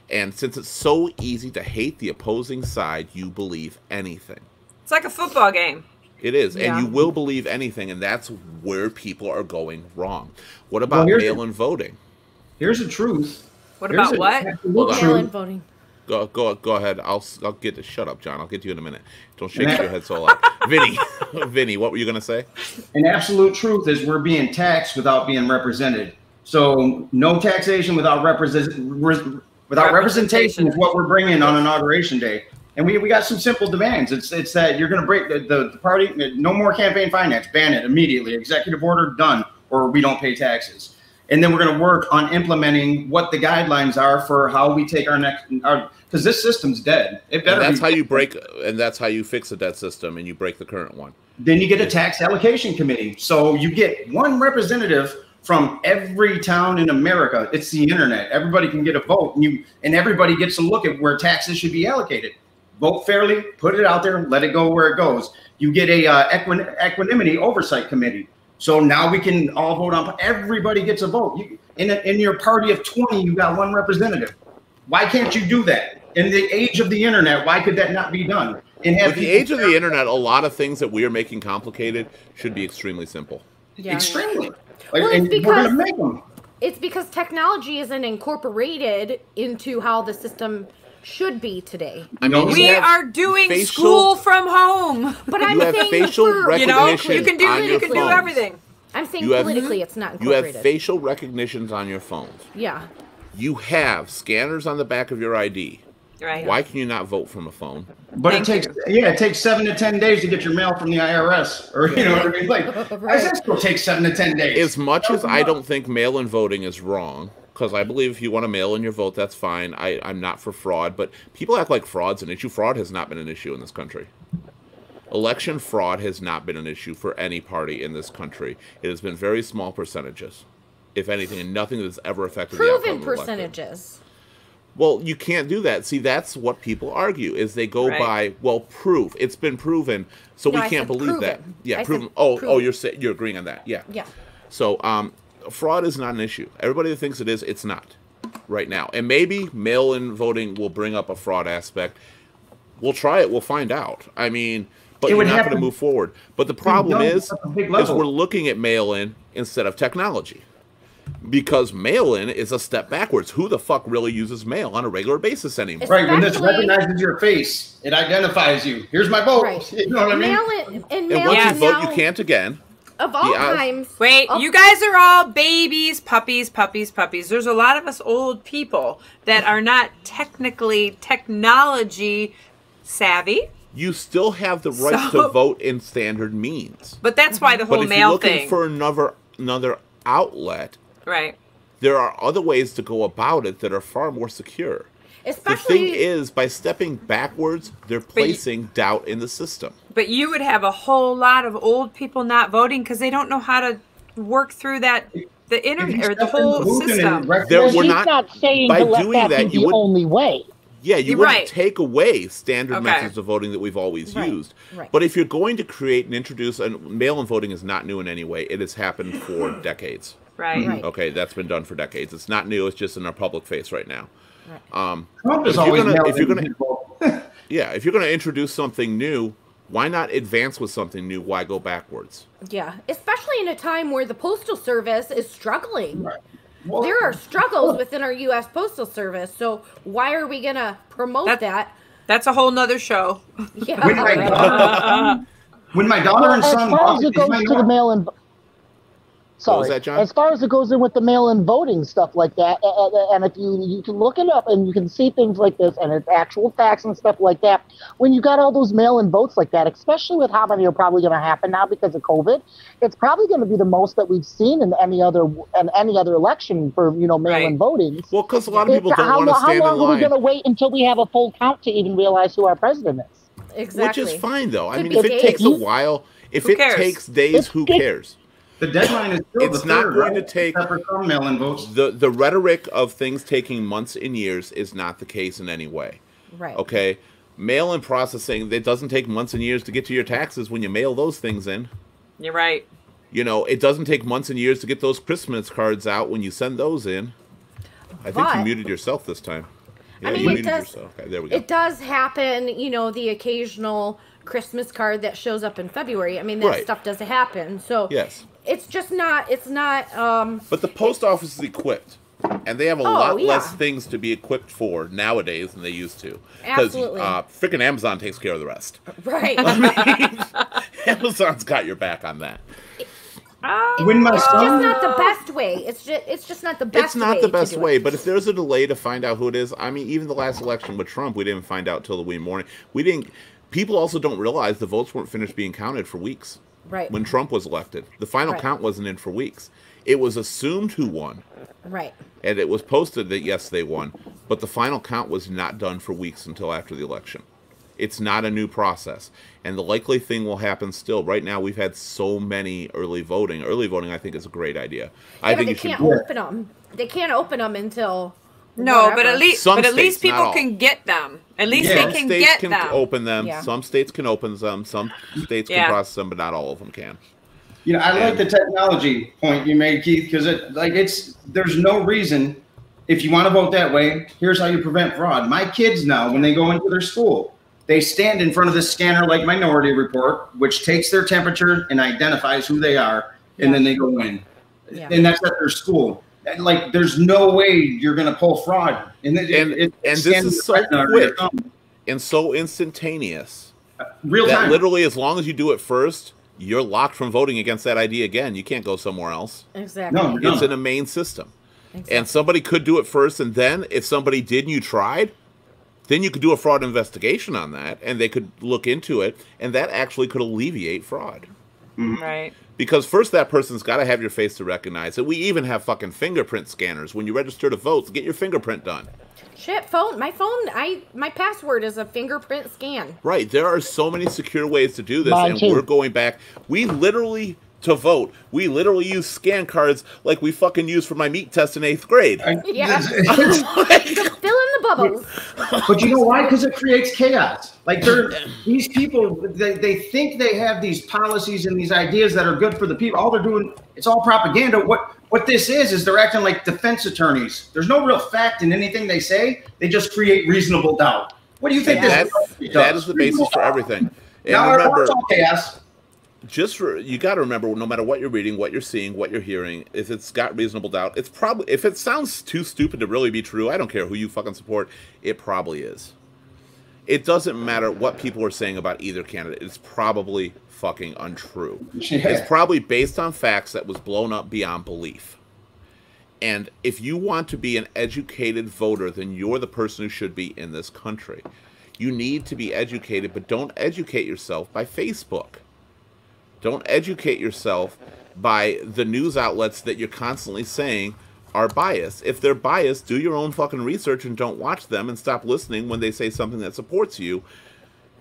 And since it's so easy to hate the opposing side, you believe anything. It's like a football game. It is. Yeah. And you will believe anything, and that's where people are going wrong. What about mail-in voting? Here's the truth. What about what? Mail-in voting. Go ahead. I'll get to shut up, John. I'll get to you in a minute. Don't shake your head so loud. Vinny, what were you going to say? An absolute truth is we're being taxed without being represented. So no taxation without representation is what we're bringing on Inauguration Day. And we got some simple demands. It's that you're going to break the party. No more campaign finance. Ban it immediately. Executive order done, or we don't pay taxes. And then we're going to work on implementing what the guidelines are for how we take because this system's dead. It better. And that's how you fix a dead system, and you break the current one. Then you get a tax allocation committee. So you get one representative from every town in America. It's the internet. Everybody can get a vote, and everybody gets to look at where taxes should be allocated. Vote fairly, put it out there, let it go where it goes. You get a equanimity oversight committee. So now we can all vote on. Everybody gets a vote. In your party of 20, you got one representative. Why can't you do that? In the age of the internet, why could that not be done? With the age of the internet, a lot of things that we are making complicated should be extremely simple. Yeah. Extremely. Well, and we're going to make them. It's because technology isn't incorporated into how the system should be today. I mean, we are doing school from home. But I'm saying facial recognition you can do on your do phones. everything. I'm saying politically it's not incorporated. You have facial recognitions on your phones. Yeah. You have scanners on the back of your ID. Right. Why can you not vote from a phone? But it takes 7 to 10 days to get your mail from the IRS, or you know what I mean. Like, that still takes 7 to 10 days. As much as I don't think mail-in voting is wrong, because I believe if you want to mail in your vote, that's fine. I'm not for fraud, but people act like fraud's an issue. Fraud has not been an issue in this country. Election fraud has not been an issue for any party in this country. It has been very small percentages, if anything, and nothing that's ever affected the outcome of the election. Percentages. Well, you can't do that. See, that's what people argue, is they go by, well, proof. It's been proven, so we can't believe that. Yeah, proven. Oh, you're agreeing on that. Yeah. Yeah. So, fraud is not an issue. Everybody that thinks it is, it's not right now. And maybe mail-in voting will bring up a fraud aspect. We'll try it. We'll find out. I mean, but you're not going to move forward. But the problem is we're looking at mail-in instead of technology. Because mail-in is a step backwards. Who the fuck really uses mail on a regular basis anymore? Right, when this recognizes your face, it identifies you. Here's my vote. Right. You know what I mean? And once you vote, you can't again. Of all times. Wait, you guys are all babies, puppies. There's a lot of us old people that are not technically technology savvy. You still have the right to vote in standard means. But that's why the whole mail thing. thing. If you're looking for another outlet, right, there are other ways to go about it that are far more secure. Especially, the thing is, by stepping backwards, they're placing doubt in the system. But you would have a whole lot of old people not voting because they don't know how to work through the internet or the whole system. We're not saying by doing that you the only way. Yeah, you wouldn't take away standard methods of voting that we've always used. Right. But if you're going to create and introduce, and mail-in voting is not new in any way. It has happened for decades. Right. Okay, that's been done for decades. It's not new. It's just in our public face right now. Trump is always if you're going to introduce something new, why not advance with something new? Why go backwards? Yeah, especially in a time where the Postal Service is struggling. Right. Well, there are struggles within our U.S. Postal Service, so why are we going to promote that? That's a whole nother show. Yeah. When my daughter and son... As far as it goes to the mail-in... Sorry. What was that, John? As far as it goes in with the mail-in voting stuff like that, and if you can look it up and you can see things like this, and it's actual facts and stuff like that, when you got all those mail-in votes like that, especially with how many are probably going to happen now because of COVID, it's probably going to be the most that we've seen in any other election for mail-in voting. Well, because a lot of people don't want to stand in line. How long are we going to wait until we have a full count to even realize who our president is? Exactly. Which is fine though. I mean, if it takes a while, if it takes days, who cares? The deadline is still it's not going to take mail-in votes. The rhetoric of things taking months and years is not the case in any way. Right. Okay. Mail-in processing, it doesn't take months and years to get to your taxes when you mail those things in. You're right. It doesn't take months and years to get those Christmas cards out when you send those in. I think you muted yourself this time. Yeah, I mean, you muted yourself. Okay, there we go. It does happen, the occasional Christmas card that shows up in February. I mean, that stuff does happen. So yes. It's just not, But the post office is equipped. And they have a lot less things to be equipped for nowadays than they used to. Absolutely. Because frickin' Amazon takes care of the rest. Right. Amazon's got your back on that. When my it's son, just not the best way. It's just not the best way. It's not the best way, but if there's a delay to find out who it is, I mean, even the last election with Trump, we didn't find out till the wee morning. People also don't realize the votes weren't finished being counted for weeks. Right. When Trump was elected. The final count wasn't in for weeks. It was assumed who won. Right. And it was posted that, yes, they won. But the final count was not done for weeks until after the election. It's not a new process. And the likely thing will happen still. Right now, we've had so many early voting. Early voting, I think, is a great idea. I think they can't open them. They can't open them until... No, but at least states, people can get them. At least they can get them. Some states can open them. Yeah. Some states can open them. Some states can process them, but not all of them can. I like the technology point you made, Keith, because there's no reason if you want to vote that way. Here's how you prevent fraud. My kids now, when they go into their school, they stand in front of this scanner like Minority Report, which takes their temperature and identifies who they are, and then they go in. Yeah. And that's at their school. Like, there's no way you're going to pull fraud. And this is so quick and so instantaneous. Real time. Literally, as long as you do it first, you're locked from voting against that idea again. You can't go somewhere else. Exactly. No, it's in a main system. Exactly. And somebody could do it first, and then if somebody did and you tried, then you could do a fraud investigation on that, and they could look into it, and that actually could alleviate fraud. Mm-hmm. Right. Because first, that person's got to have your face to recognize it. We even have fucking fingerprint scanners. When you register to vote, get your fingerprint done. Shit, my password is a fingerprint scan. Right. There are so many secure ways to do this, we're going back. We literally, to vote, we literally use scan cards like we fucking used for my meat test in 8th grade. Yeah. To fill in the bubbles. But you know why? Because it creates chaos. Like, these people, they think they have these policies and these ideas that are good for the people. All they're doing, it's all propaganda. What this is they're acting like defense attorneys. There's no real fact in anything they say. They just create reasonable doubt. What do you think that is the basis for everything. And now, remember, it's all chaos. you got to remember, no matter what you're reading, what you're seeing, what you're hearing, if it's got reasonable doubt, it's probably, if it sounds too stupid to really be true, I don't care who you fucking support, it probably is. It doesn't matter what people are saying about either candidate. It's probably fucking untrue. Yeah. It's probably based on facts that was blown up beyond belief. And if you want to be an educated voter, then you're the person who should be in this country. You need to be educated, but don't educate yourself by Facebook. Don't educate yourself by the news outlets that you're constantly saying are biased. If they're biased, do your own fucking research and don't watch them, and stop listening when they say something that supports you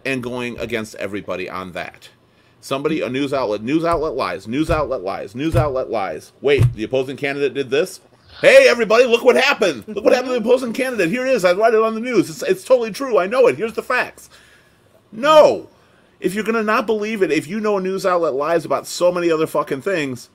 and going against everybody on that. A news outlet lies, news outlet lies, news outlet lies. Wait, the opposing candidate did this? Hey, everybody, look what happened. Look what happened to the opposing candidate. Here it is. I write it on the news. It's totally true. I know it. Here's the facts. No. If you're going to not believe it, if you know a news outlet lies about so many other fucking things,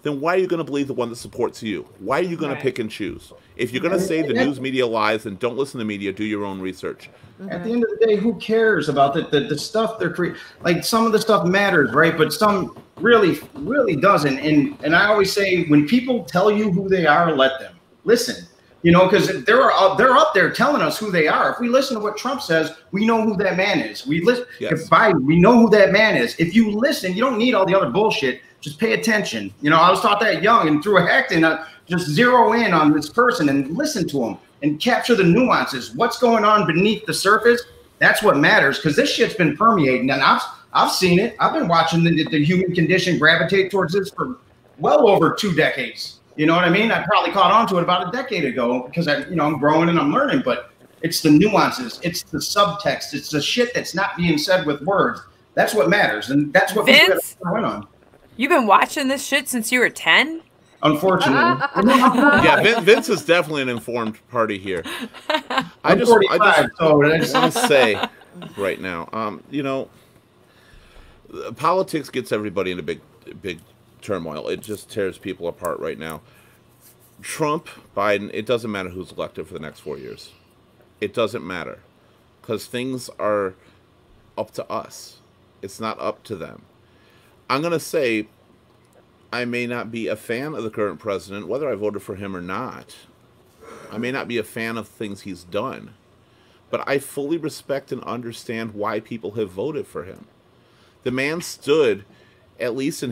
then why are you going to believe the one that supports you? Why are you going to pick and choose? If you're going to say the news media lies, then don't listen to media. Do your own research. At the end of the day, who cares about the stuff they're creating? Like, some of the stuff matters, right? But some really, really doesn't. And I always say, when people tell you who they are, let them. Listen. You know, because they're up there telling us who they are. If we listen to what Trump says, we know who that man is. We listen. Yes. If Biden, we know who that man is. If you listen, you don't need all the other bullshit. Just pay attention. You know, I was taught that young, and through acting, just zero in on this person and listen to him and capture the nuances. What's going on beneath the surface? That's what matters, because this shit's been permeating, and I've seen it. I've been watching the human condition gravitate towards this for well over 2 decades. You know what I mean? I probably caught on to it about a decade ago because I'm growing and I'm learning, but it's the nuances, it's the subtext, it's the shit that's not being said with words. That's what matters, and that's what Vince, people went on. You've been watching this shit since you were 10? Unfortunately. Yeah, Vince is definitely an informed party here. I just want to say right now, politics gets everybody into big turmoil. It just tears people apart right now. Trump, Biden, it doesn't matter who's elected for the next 4 years. It doesn't matter, because things are up to us. It's not up to them. I'm going to say I may not be a fan of the current president, whether I voted for him or not. I may not be a fan of things he's done, but I fully respect and understand why people have voted for him. The man stood, at least in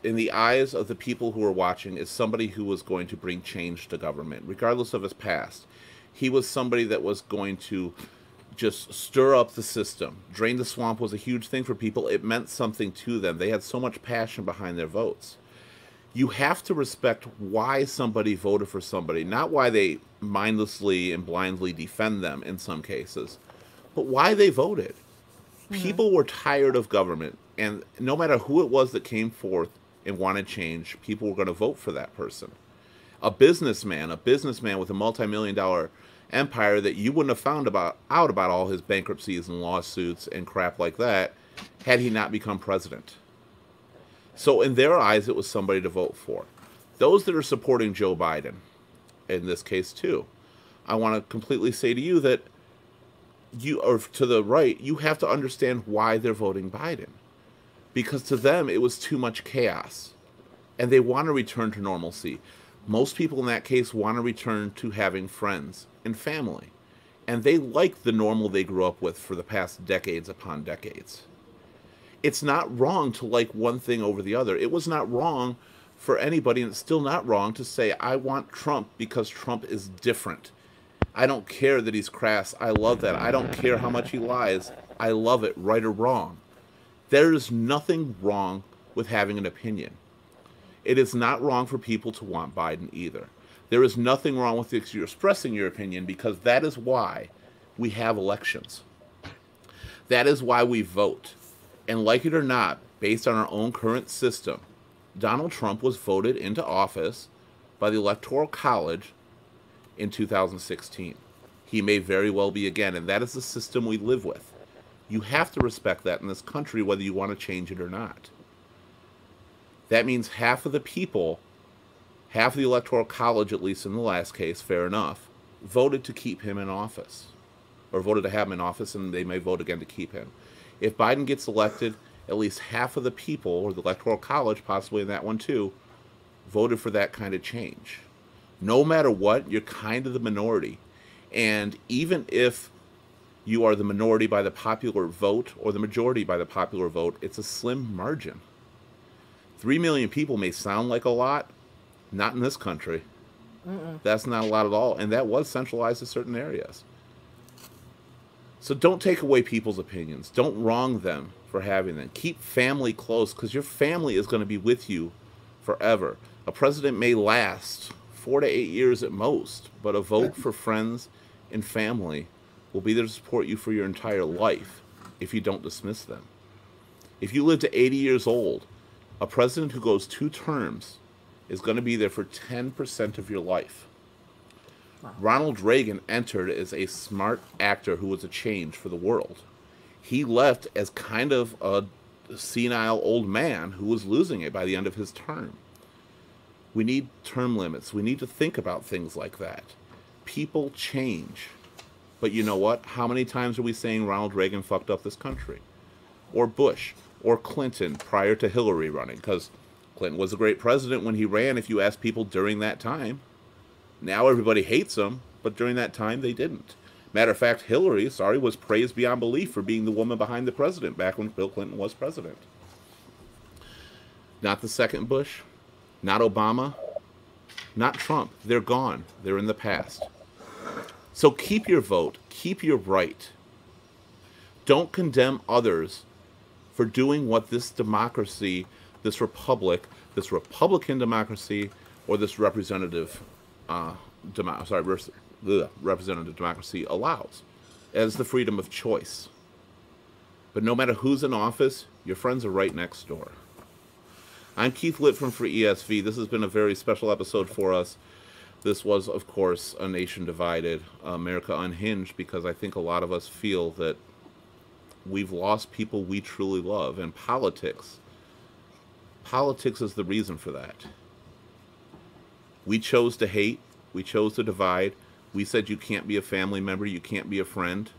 the eyes of the people who were watching, is somebody who was going to bring change to government, regardless of his past. He was somebody that was going to just stir up the system. Drain the swamp was a huge thing for people. It meant something to them. They had so much passion behind their votes. You have to respect why somebody voted for somebody, not why they mindlessly and blindly defend them in some cases, but why they voted. People were tired of government, and no matter who it was that came forth and wanted change, people were going to vote for that person. A businessman with a multi-million-dollar empire that you wouldn't have found out about all his bankruptcies and lawsuits and crap like that had he not become president. So in their eyes, it was somebody to vote for. Those that are supporting Joe Biden, in this case too, I want to completely say to you that you, or to the right, you have to understand why they're voting Biden. Because to them, it was too much chaos. And they want to return to normalcy. Most people in that case want to return to having friends and family. And they like the normal they grew up with for the past decades upon decades. It's not wrong to like one thing over the other. It was not wrong for anybody, and it's still not wrong to say, I want Trump because Trump is different. I don't care that he's crass. I love that. I don't care how much he lies. I love it, right or wrong. There is nothing wrong with having an opinion. It is not wrong for people to want Biden either. There is nothing wrong with you expressing your opinion, because that is why we have elections. That is why we vote. And like it or not, based on our own current system, Donald Trump was voted into office by the Electoral College in 2016. He may very well be again, and that is the system we live with. You have to respect that in this country, whether you want to change it or not. That means half of the people, half of the Electoral College, at least in the last case, fair enough, voted to keep him in office, or voted to have him in office, and they may vote again to keep him. If Biden gets elected at least half of the people, or the Electoral College, possibly in that one too, voted for that kind of change. No matter what, you're kind of the minority. And even if you are the minority by the popular vote or the majority by the popular vote, it's a slim margin. 3 million people may sound like a lot. Not in this country. That's not a lot at all. And that was centralized to certain areas. So don't take away people's opinions. Don't wrong them for having them. Keep family close, because your family is going to be with you forever. A president may last 4 to 8 years at most, but a vote for friends and family will be there to support you for your entire life if you don't dismiss them. If you live to 80 years old, a president who goes 2 terms is going to be there for 10% of your life. Wow. Ronald Reagan entered as a smart actor who was a change for the world. He left as kind of a senile old man who was losing it by the end of his term. We need term limits. We need to think about things like that. People change. But you know what? How many times are we saying Ronald Reagan fucked up this country? Or Bush? Or Clinton prior to Hillary running? Because Clinton was a great president when he ran, if you ask people during that time. Now everybody hates him, but during that time they didn't. Matter of fact, Hillary, was praised beyond belief for being the woman behind the president back when Bill Clinton was president. Not the second Bush, not Obama, not Trump. They're gone. They're in the past. So keep your vote. Keep your right. Don't condemn others for doing what this democracy, this republic, this Republican democracy, or this representative representative democracy allows, as the freedom of choice. But no matter who's in office, your friends are right next door. I'm Keith Litfin for ESV. This has been a very special episode for us. This was, of course, A Nation Divided, America Unhinged, because I think a lot of us feel that we've lost people we truly love. And politics is the reason for that. We chose to hate. We chose to divide. We said you can't be a family member. You can't be a friend.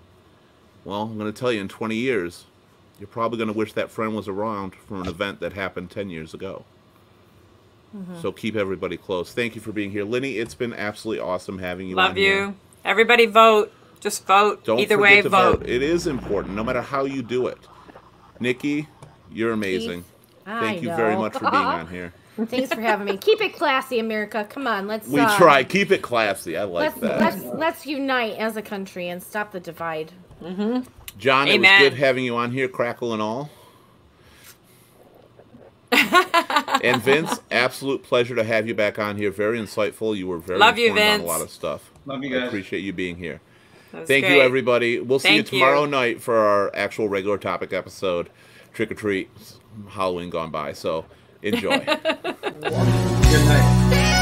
Well, I'm going to tell you, in 20 years, you're probably going to wish that friend was around for an event that happened 10 years ago. So keep everybody close. Thank you for being here. Linny, it's been absolutely awesome having you on Love you. Here. Everybody vote. Just vote. Don't Either forget way, to vote. It is important, no matter how you do it. Nikki, you're amazing. Thank you very much for being on here. Thanks for having me. Keep it classy, America. Come on, let's. We try. Keep it classy. I like that. Let's unite as a country and stop the divide. John, Amen. It was good having you on here, crackle and all. And Vince, absolute pleasure to have you back on here. Very insightful. You were very informed on a lot of stuff. Love you guys. I appreciate you being here. Thank you, everybody. We'll see you Thank tomorrow night for our actual regular topic episode. Trick or treat. Halloween gone by, so enjoy. Good night.